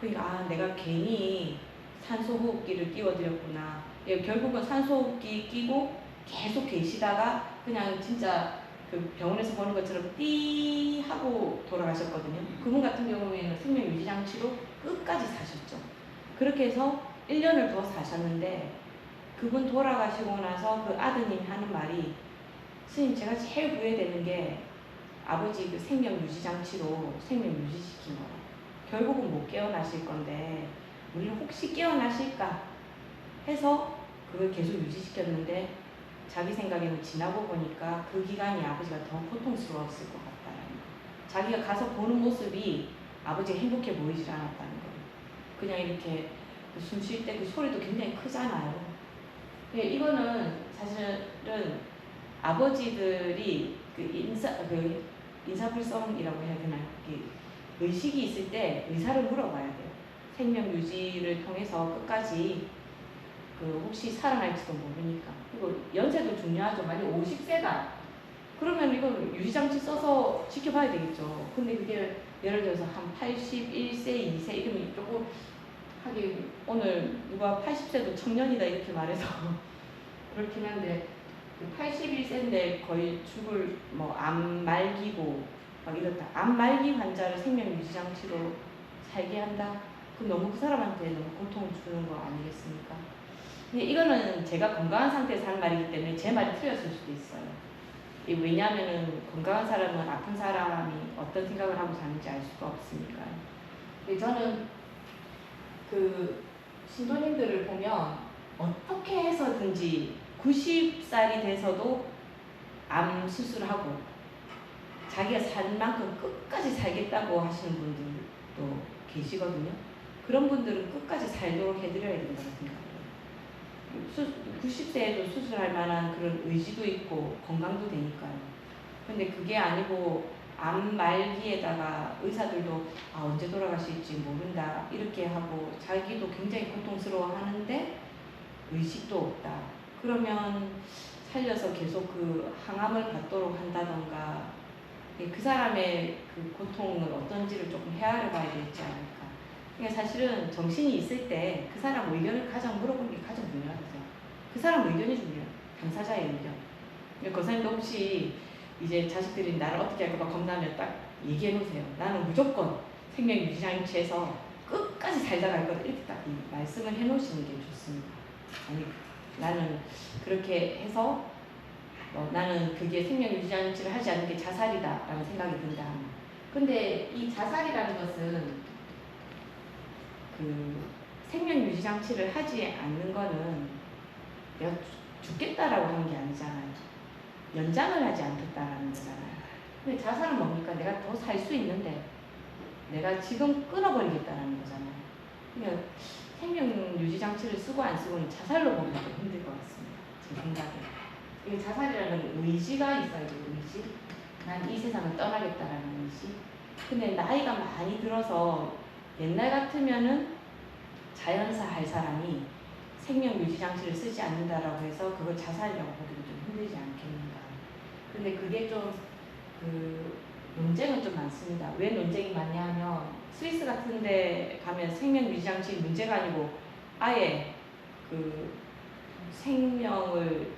그러니까 내가 괜히 산소호흡기를 끼워드렸구나. 결국은 산소호흡기 끼고 계속 계시다가 그냥 진짜 병원에서 보는 것처럼 띠 하고 돌아가셨거든요. 그분 같은 경우에는 생명유지장치로 끝까지 사셨죠. 그렇게 해서 1년을 더 사셨는데 그분 돌아가시고 나서 그 아드님이 하는 말이 스님 제가 제일 후회되는 게 아버지 생명유지장치로 생명 유지시킨 거라. 결국은 못 깨어나실 건데 우리는 혹시 깨어나실까 해서 그걸 계속 유지시켰는데 자기 생각에는 지나고 보니까 그 기간이 아버지가 더 고통스러웠을 것 같다라는 거. 자기가 가서 보는 모습이 아버지가 행복해 보이질 않았다는 거예요. 그냥 이렇게 숨 쉴 때 그 소리도 굉장히 크잖아요. 이거는 사실은 아버지들이 인사불성이라고 해야 되나요? 의식이 있을 때 의사를 물어봐야 돼요. 생명 유지를 통해서 끝까지 혹시 살아날지도 모르니까. 그리고 연세도 중요하죠. 만약 50세다. 그러면 이거 유지장치 써서 지켜봐야 되겠죠. 근데 그게 예를 들어서 한 81세, 2세 이러면 조금 하긴 오늘 누가 80세도 청년이다 이렇게 말해서 그렇긴 한데 81세인데 거의 죽을 암 말기고 막 이렇다. 암 말기 환자를 생명 유지장치로 살게 한다. 그럼 너무 그 사람한테 너무 고통을 주는 거 아니겠습니까? 근데 이거는 제가 건강한 상태에서 하는 말이기 때문에 제 말이 틀렸을 수도 있어요. 왜냐하면은 건강한 사람은 아픈 사람이 어떤 생각을 하고 사는지 알 수가 없으니까요. 근데 저는 그 신도님들을 보면 어떻게 해서든지 90살이 돼서도 암 수술하고 자기가 산 만큼 끝까지 살겠다고 하시는 분들도 계시거든요. 그런 분들은 끝까지 살도록 해드려야 된다고 생각해요. 90세에도 수술할 만한 그런 의지도 있고 건강도 되니까요. 근데 그게 아니고 암 말기에다가 의사들도 언제 돌아가실지 모른다 이렇게 하고 자기도 굉장히 고통스러워 하는데 의식도 없다. 그러면 살려서 계속 그 항암을 받도록 한다던가 그 사람의 그 고통을 어떤지를 조금 헤아려 봐야 되지 않을까. 그러니까 사실은 정신이 있을 때 그 사람 의견을 가장 물어보는 게 가장 중요하죠. 그 사람 의견이 중요해요. 당사자의 의견. 그러니까 거사님도 혹시 이제 자식들이 나를 어떻게 할까 봐 겁나면 딱 얘기해 놓으세요. 나는 무조건 생명 유지장치에서 끝까지 살다 갈 거다. 이렇게 딱 말씀을 해 놓으시는 게 좋습니다. 아니, 나는 그렇게 해서 나는 그게 생명 유지장치를 하지 않는 게 자살이다라는 생각이 든다. 근데 이 자살이라는 것은 그 생명 유지장치를 하지 않는 거는 내가 죽겠다라고 하는 게 아니잖아요. 연장을 하지 않겠다라는 거잖아요. 근데 자살은 뭡니까? 내가 더 살 수 있는데 내가 지금 끊어버리겠다라는 거잖아요. 그러니까 생명 유지장치를 쓰고 안 쓰고는 자살로 보면 좀 힘들 것 같습니다. 제 생각에. 이게 자살이라는 의지가 있어야 돼요. 의지. 난 이 세상을 떠나겠다라는 의지. 근데 나이가 많이 들어서 옛날 같으면은 자연사 할 사람이 생명 유지 장치를 쓰지 않는다라고 해서 그걸 자살이라고 보기도 좀 힘들지 않겠는가. 근데 그게 좀 그 논쟁은 좀 많습니다. 왜 논쟁이 많냐 하면 스위스 같은 데 가면 생명 유지 장치 문제가 아니고 아예 그 생명을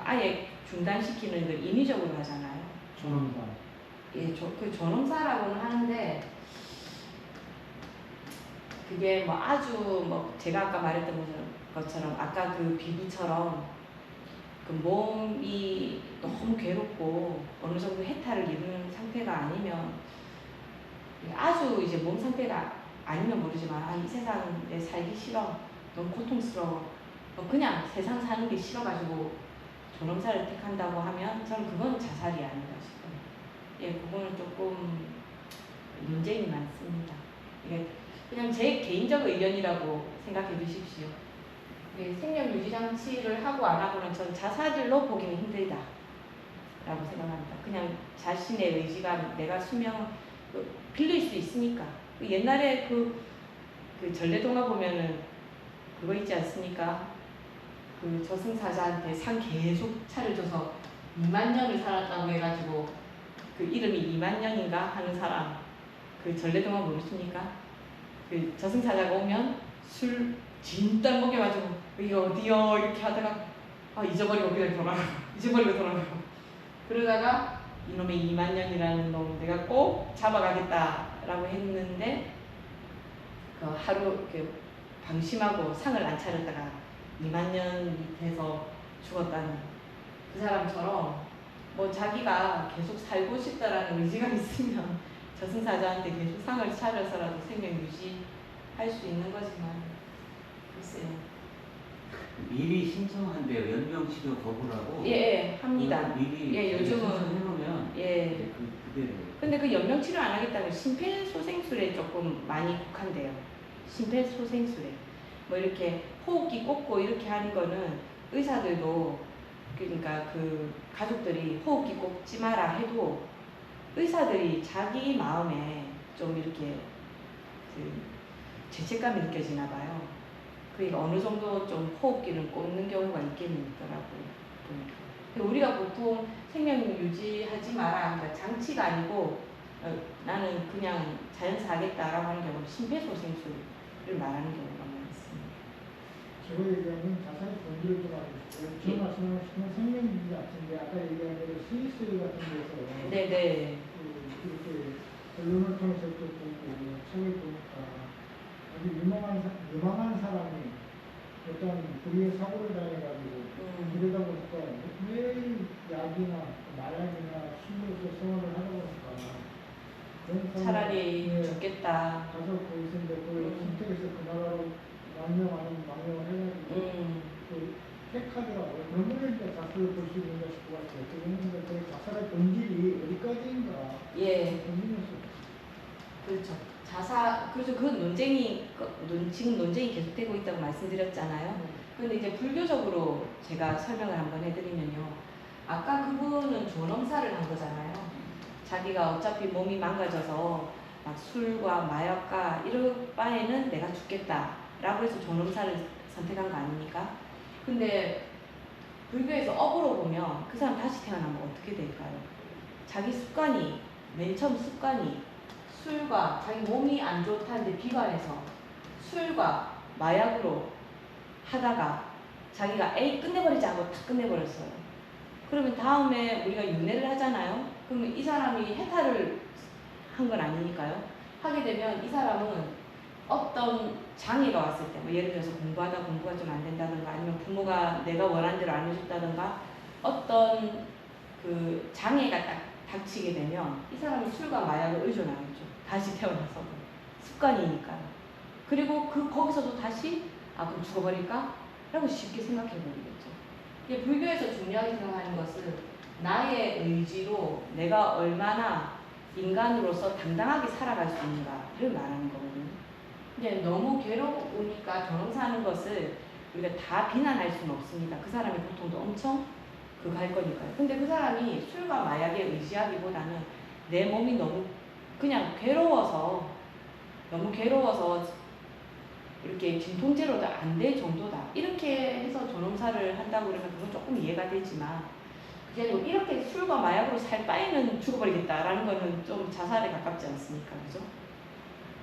아예 중단시키는 걸 인위적으로 하잖아요. 존엄사. 예, 그 존엄사라고는 하는데 그게 뭐 아주 뭐 제가 아까 말했던 것처럼 아까 그 비구처럼 그 몸이 너무 괴롭고 어느 정도 해탈을 이루는 상태가 아니면 아주 이제 몸 상태가 아니면 모르지만 이 세상에 살기 싫어, 너무 고통스러워, 그냥 세상 사는 게 싫어가지고 존엄사를 택한다고 하면 저는 그건 자살이 아닌가 싶어요. 예, 그거는 조금 논쟁이 많습니다. 예, 그냥 제 개인적 의견이라고 생각해 주십시오. 예, 생명 유지 장치를 하고 안 하고는 전 자살로 보기는 힘들다 라고 생각합니다. 그냥 자신의 의지가 내가 수명 빌릴 수 있으니까. 옛날에 그 전래동화 보면은 그거 있지 않습니까? 그 저승사자한테 상 계속 차를 줘서 2만 년을 살았다고 해가지고 그 이름이 2만 년인가 하는 사람, 그 전래동화 모르십니까? 그 저승사자가 오면 술 진땀 먹여가지고 여기 어디요 이렇게 하다가 잊어버리고 그냥 돌아가고 잊어버리고 돌아가고 그러다가 이놈의 2만 년이라는 놈 내가 꼭 잡아가겠다라고 했는데 그 하루 이렇게 방심하고 상을 안 차렸다가 2만 년이 돼서 죽었다는 그 사람처럼 뭐 자기가 계속 살고 싶다라는 의지가 있으면 저승사자한테 계속 상을 차려서라도 생명 유지할 수 있는 거지만 글쎄요. 미리 신청한대요. 연명치료 거부라고. 예, 합니다. 미리 예, 요즘은 해놓으면 예. 그대로. 근데 그 연명치료 안 하겠다면 심폐소생술에 조금 많이 국한돼요. 심폐소생술에 뭐 이렇게 호흡기 꽂고 이렇게 하는 거는 의사들도 그러니까 그 가족들이 호흡기 꽂지 마라 해도 의사들이 자기 마음에 좀 이렇게 그 죄책감이 느껴지나 봐요. 그러니까 어느 정도 좀 호흡기를 꽂는 경우가 있기는 있더라고요. 보니까. 우리가 보통 생명 유지하지 마라, 그러니까 장치가 아니고 나는 그냥 자연사 하겠다라고 하는 경우는 심폐소생술을 말하는 경우가 많습니다. 제가 얘기하는 자살 본질을 좀 알려주세요. 저 말씀하시는 생명유지 같은데 아까 얘기한 대로 스위스 같은 데서 네네. 이렇게 언론을 통해서 또 보고 책을 보니까 아주 유망한 사람이 어떤 불의의 사고를 당해가지고 이러다 보니까 매일 약이나 마약이나 술로서 생활을 하다 보니까 그런 사람이, 차라리 예, 죽겠다. 가서 거기서 이제 그걸 선택해서 그 나라로 망명을 해가지고 그 택하더라고요. 그런 거를 이제 자살을 볼 수 있는가 싶어 가지고 어떻게 했는데 그 자살의 본질이 어디까지인가 예, 궁금했어요. 그렇죠. 그렇죠. 그 논쟁이, 지금 논쟁이 계속되고 있다고 말씀드렸잖아요. 근데 이제 불교적으로 제가 설명을 한번 해드리면요. 아까 그분은 존엄사를 한 거잖아요. 자기가 어차피 몸이 망가져서 막 술과 마약과 이럴 바에는 내가 죽겠다라고 해서 존엄사를 선택한 거 아닙니까? 근데 불교에서 업으로 보면 그 사람 다시 태어나면 어떻게 될까요? 자기 습관이, 맨 처음 습관이 술과 자기 몸이 안 좋다는데 비관해서 술과 마약으로 하다가 자기가 에이 끝내버리지 않고 탁 끝내버렸어요. 그러면 다음에 우리가 윤회를 하잖아요. 그러면 이 사람이 해탈을 한 건 아니니까요. 하게 되면 이 사람은 어떤 장애가 왔을 때, 뭐 예를 들어서 공부하다 공부가 좀 안 된다든가 아니면 부모가 내가 원하는 대로 안 해줬다든가 어떤 그 장애가 딱 닥치게 되면 이 사람이 술과 마약을 의존하겠죠. 다시 태어나서도. 습관이니까요. 그리고 거기서도 다시 그럼 죽어버릴까? 라고 쉽게 생각해 버리겠죠. 이게 불교에서 중요하게 생각하는 것은 나의 의지로 내가 얼마나 인간으로서 당당하게 살아갈 수 있는가를 말하는 거거든요. 근데 너무 괴로우니까 존엄사하는 것을 우리가 다 비난할 수는 없습니다. 그 사람의 고통도 엄청 할 거니까요. 근데 그 사람이 술과 마약에 의지하기보다는 내 몸이 너무 그냥 너무 괴로워서 이렇게 진통제로도 안 될 정도다. 이렇게 해서 존엄사를 한다고 그러면 그건 조금 이해가 되지만 그게 아니고 이렇게 술과 마약으로 살 바에는 죽어버리겠다라는 거는 좀 자살에 가깝지 않습니까? 그죠?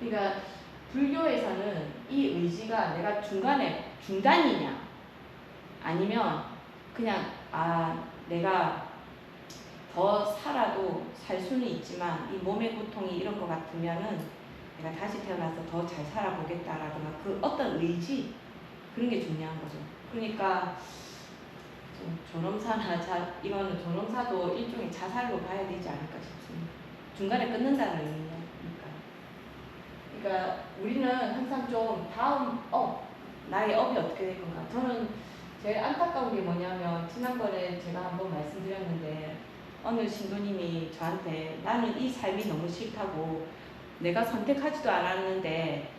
그러니까 불교에서는 이 의지가 내가 중단이냐 아니면 그냥 내가 더 살아도 살 수는 있지만 이 몸의 고통이 이런 것 같으면은 내가 다시 태어나서 더 잘 살아보겠다라든가 그 어떤 의지 그런 게 중요한 거죠. 그러니까 좀 이거는 존엄사도 일종의 자살로 봐야 되지 않을까 싶습니다. 중간에 끊는다는 의미니까. 그러니까 우리는 항상 좀 다음 나의 업이 어떻게 될 건가. 저는 제일 안타까운 게 뭐냐면 지난번에 제가 한번 말씀드렸는데 어느 신도님이 저한테 나는 이 삶이 너무 싫다고 내가 선택하지도 않았는데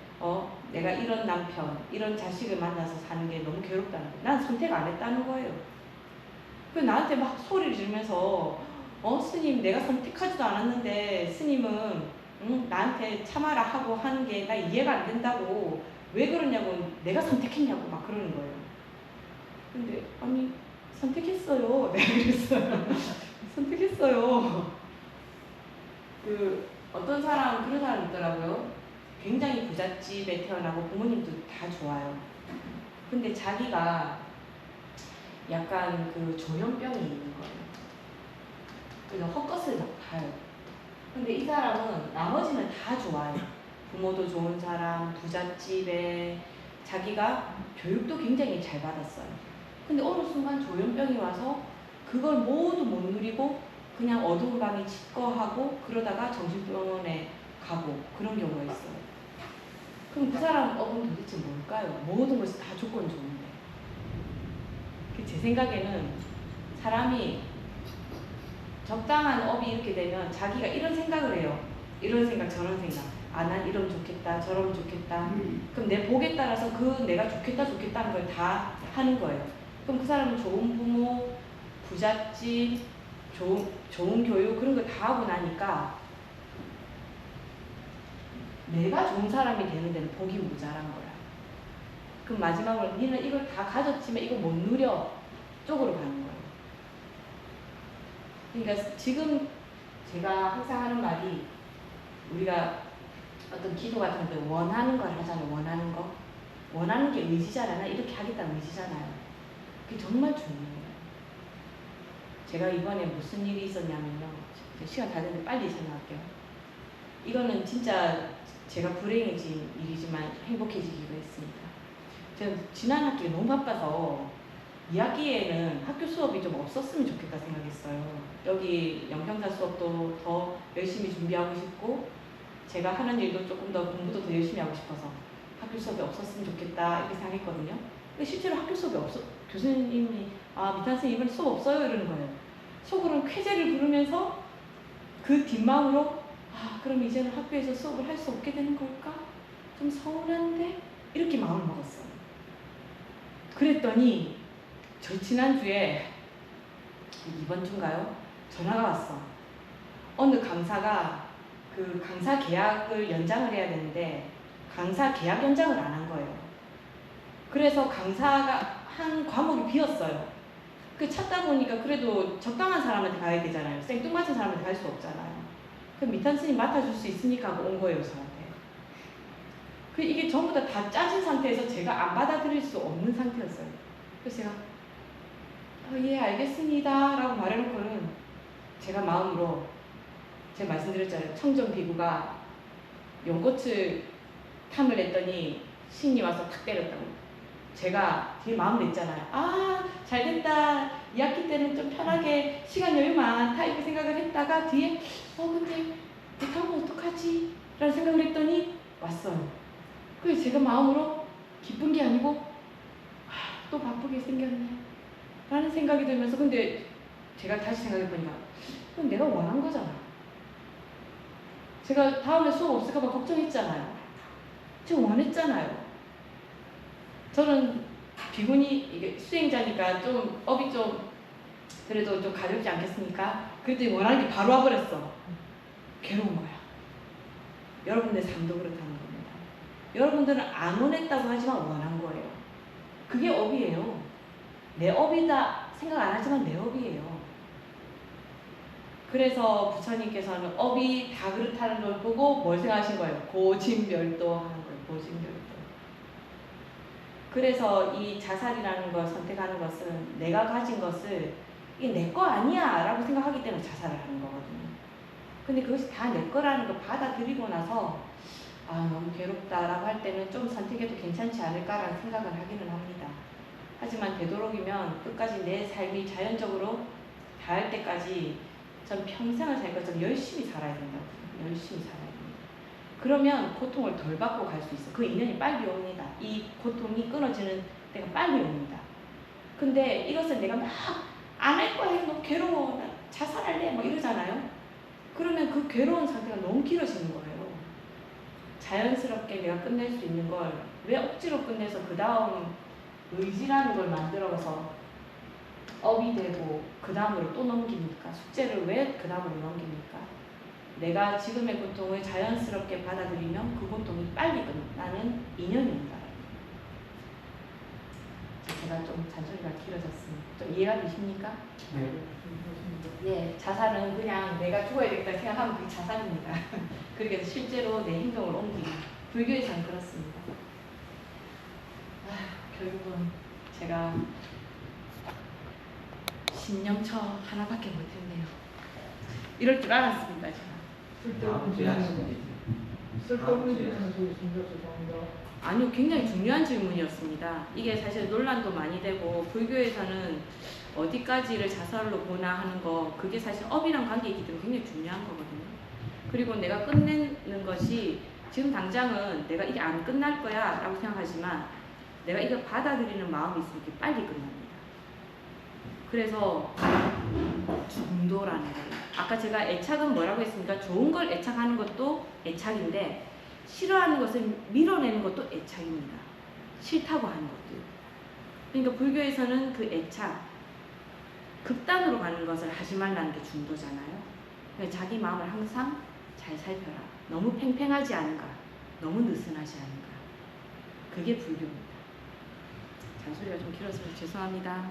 내가 이런 남편, 이런 자식을 만나서 사는 게 너무 괴롭다는 거예요. 난 선택 안 했다는 거예요. 그 나한테 막 소리를 지르면서 스님 내가 선택하지도 않았는데 스님은 나한테 참아라 하고 하는 게 나 이해가 안 된다고 왜 그러냐고 내가 선택했냐고 막 그러는 거예요. 근데 아니 선택했어요. 내가 그랬어요. 선택했어요. 어떤 그런 사람 있더라고요. 굉장히 부잣집에 태어나고 부모님도 다 좋아요. 근데 자기가 약간 조현병이 있는 거예요. 그래서 헛것을 막 봐요. 근데 이 사람은 나머지는 다 좋아요. 부모도 좋은 사람, 부잣집에 자기가 교육도 굉장히 잘 받았어요. 근데 어느 순간 조현병이 와서 그걸 모두 못 누리고 그냥 어두운 밤이 짙거하고 그러다가 정신병원에 가고 그런 경우가 있어요. 그럼 그 사람 업은 도대체 뭘까요? 모든 것이 다 조건이 좋은데. 제 생각에는 사람이 적당한 업이 이렇게 되면 자기가 이런 생각을 해요. 이런 생각 저런 생각. 난 이러면 좋겠다 저러면 좋겠다. 그럼 내 복에 따라서 내가 좋겠다는 걸 다 하는 거예요. 그럼 그 사람은 좋은 부모, 부잣집, 좋은 교육 그런 거 다 하고 나니까 내가 좋은 사람이 되는 데는 복이 모자란 거야. 그럼 마지막으로 니는 이걸 다 가졌지만 이거 못 누려 쪽으로 가는 거예요. 그러니까 지금 제가 항상 하는 말이 우리가 어떤 기도 같은 데 원하는 걸 하잖아요. 원하는 거. 원하는 게 의지잖아요. 이렇게 하겠다는 의지잖아요. 그게 정말 중요해요. 제가 이번에 무슨 일이 있었냐면요. 시간 다 됐는데 빨리 설명할게요. 이거는 진짜 제가 불행해진 일이지만 행복해지기로 했습니다. 제가 지난 학기에 너무 바빠서 2학기에는 학교 수업이 좀 없었으면 좋겠다 생각했어요. 여기 영평사 수업도 더 열심히 준비하고 싶고 제가 하는 일도 조금 더 공부도 더 열심히 하고 싶어서 학교 수업이 없었으면 좋겠다 이렇게 생각했거든요. 근데 실제로 학교 수업이 교수님이 미탄 선생님 이번에 수업 없어요 이러는 거예요. 속으로는 쾌재를 부르면서 그 뒷마음으로 그럼 이제는 학교에서 수업을 할 수 없게 되는 걸까? 좀 서운한데? 이렇게 마음을 먹었어요. 그랬더니 저 지난주에 이번 주인가요? 전화가 왔어. 어느 강사가 그 강사 계약을 연장을 해야 되는데 강사 계약 연장을 안 한 거예요. 그래서 강사가 한 과목이 비었어요. 그 찾다 보니까 그래도 적당한 사람한테 가야 되잖아요. 생뚱맞은 사람한테 갈 수 없잖아요. 그럼 미탄 스님 맡아줄 수 있으니까 하고 온 거예요, 저한테. 이게 전부 다 짜진 상태에서 제가 안 받아들일 수 없는 상태였어요. 그래서 제가 예 알겠습니다 라고 말해놓고는 제가 마음으로 제가 말씀드렸잖아요. 청정비구가 연꽃을 탐을 냈더니 신이 와서 탁 때렸다고. 제가 뒤에 마음을 냈잖아요. 잘됐다. 2학기 때는 좀 편하게 시간 여유 많다 이렇게 생각을 했다가 뒤에 근데 못하면 어떡하지? 라는 생각을 했더니 왔어요. 그래서 제가 마음으로 기쁜 게 아니고 또 바쁘게 생겼네 라는 생각이 들면서 근데 제가 다시 생각해보니까 그건 내가 원한 거잖아. 제가 다음에 수업 없을까 봐 걱정했잖아요. 제가 원했잖아요. 저는 비군이 이게 수행자니까 좀 업이 좀 그래도 좀 가볍지 않겠습니까? 그랬더니 원하는 게 바로 와버렸어. 괴로운 거야. 여러분들 삶도 그렇다는 겁니다. 여러분들은 안 원했다고 하지만 원한 거예요. 그게 업이에요. 내 업이다 생각 안 하지만 내 업이에요. 그래서 부처님께서는 업이 다 그렇다는 걸 보고 뭘 생각하신 거예요? 고진멸도 하는 거예요. 고진멸도. 그래서 이 자살이라는 걸 선택하는 것은 내가 가진 것을 이게 내 거 아니야 라고 생각하기 때문에 자살을 하는 거거든요. 근데 그것이 다 내 거라는 걸 받아들이고 나서 너무 괴롭다라고 할 때는 좀 선택해도 괜찮지 않을까라는 생각을 하기는 합니다. 하지만 되도록이면 끝까지 내 삶이 자연적으로 닿을 때까지 전 평생을 살 것처럼 열심히 살아야 된다고 생각해요. 열심히 살아야 됩니다. 그러면 고통을 덜 받고 갈 수 있어요. 그 인연이 빨리 옵니다. 이 고통이 끊어지는 때가 빨리 옵니다. 근데 이것을 내가 막 안 할 거야. 너무 괴로워. 나 자살할래. 막 이러잖아요. 그러면 그 괴로운 상태가 너무 길어지는 거예요. 자연스럽게 내가 끝낼 수 있는 걸 왜 억지로 끝내서 그 다음 의지라는 걸 만들어서 업이 되고 그 다음으로 또 넘깁니까? 숙제를 왜 그 다음으로 넘깁니까? 내가 지금의 고통을 자연스럽게 받아들이면 그 고통이 빨리 끝나는 인연입니다. 제가 좀 잔소리가 길어졌습니다. 좀 이해가 되십니까? 네. 네, 자살은 그냥 내가 죽어야 되겠다 생각하면 그게 자살입니다. 그렇게 해서 실제로 내 행동을 옮기기. 불교에서는 그렇습니다. 결국은 제가 신념처 하나밖에 못했네요. 이럴 줄 알았습니다. 제가. 쓸데없는 질문을 주셨습니다. 죄송합니다. 아니요, 굉장히 중요한 질문이었습니다. 이게 사실 논란도 많이 되고 불교에서는 어디까지를 자살로 보나 하는 거 그게 사실 업이랑 관계이기 때문에 굉장히 중요한 거거든요. 그리고 내가 끝내는 것이 지금 당장은 내가 이게 안 끝날 거야 라고 생각하지만 내가 이걸 받아들이는 마음이 있으면 이렇게 빨리 끝납니다. 그래서 중도라는 거예요. 아까 제가 애착은 뭐라고 했습니까? 좋은 걸 애착하는 것도 애착인데 싫어하는 것을 밀어내는 것도 애착입니다. 싫다고 하는 것도. 그러니까 불교에서는 그 애착, 극단으로 가는 것을 하지 말라는 게 중도잖아요. 그러니까 자기 마음을 항상 잘 살펴라. 너무 팽팽하지 않은가, 너무 느슨하지 않은가. 그게 불교입니다. 잔소리가 좀 길어서 죄송합니다.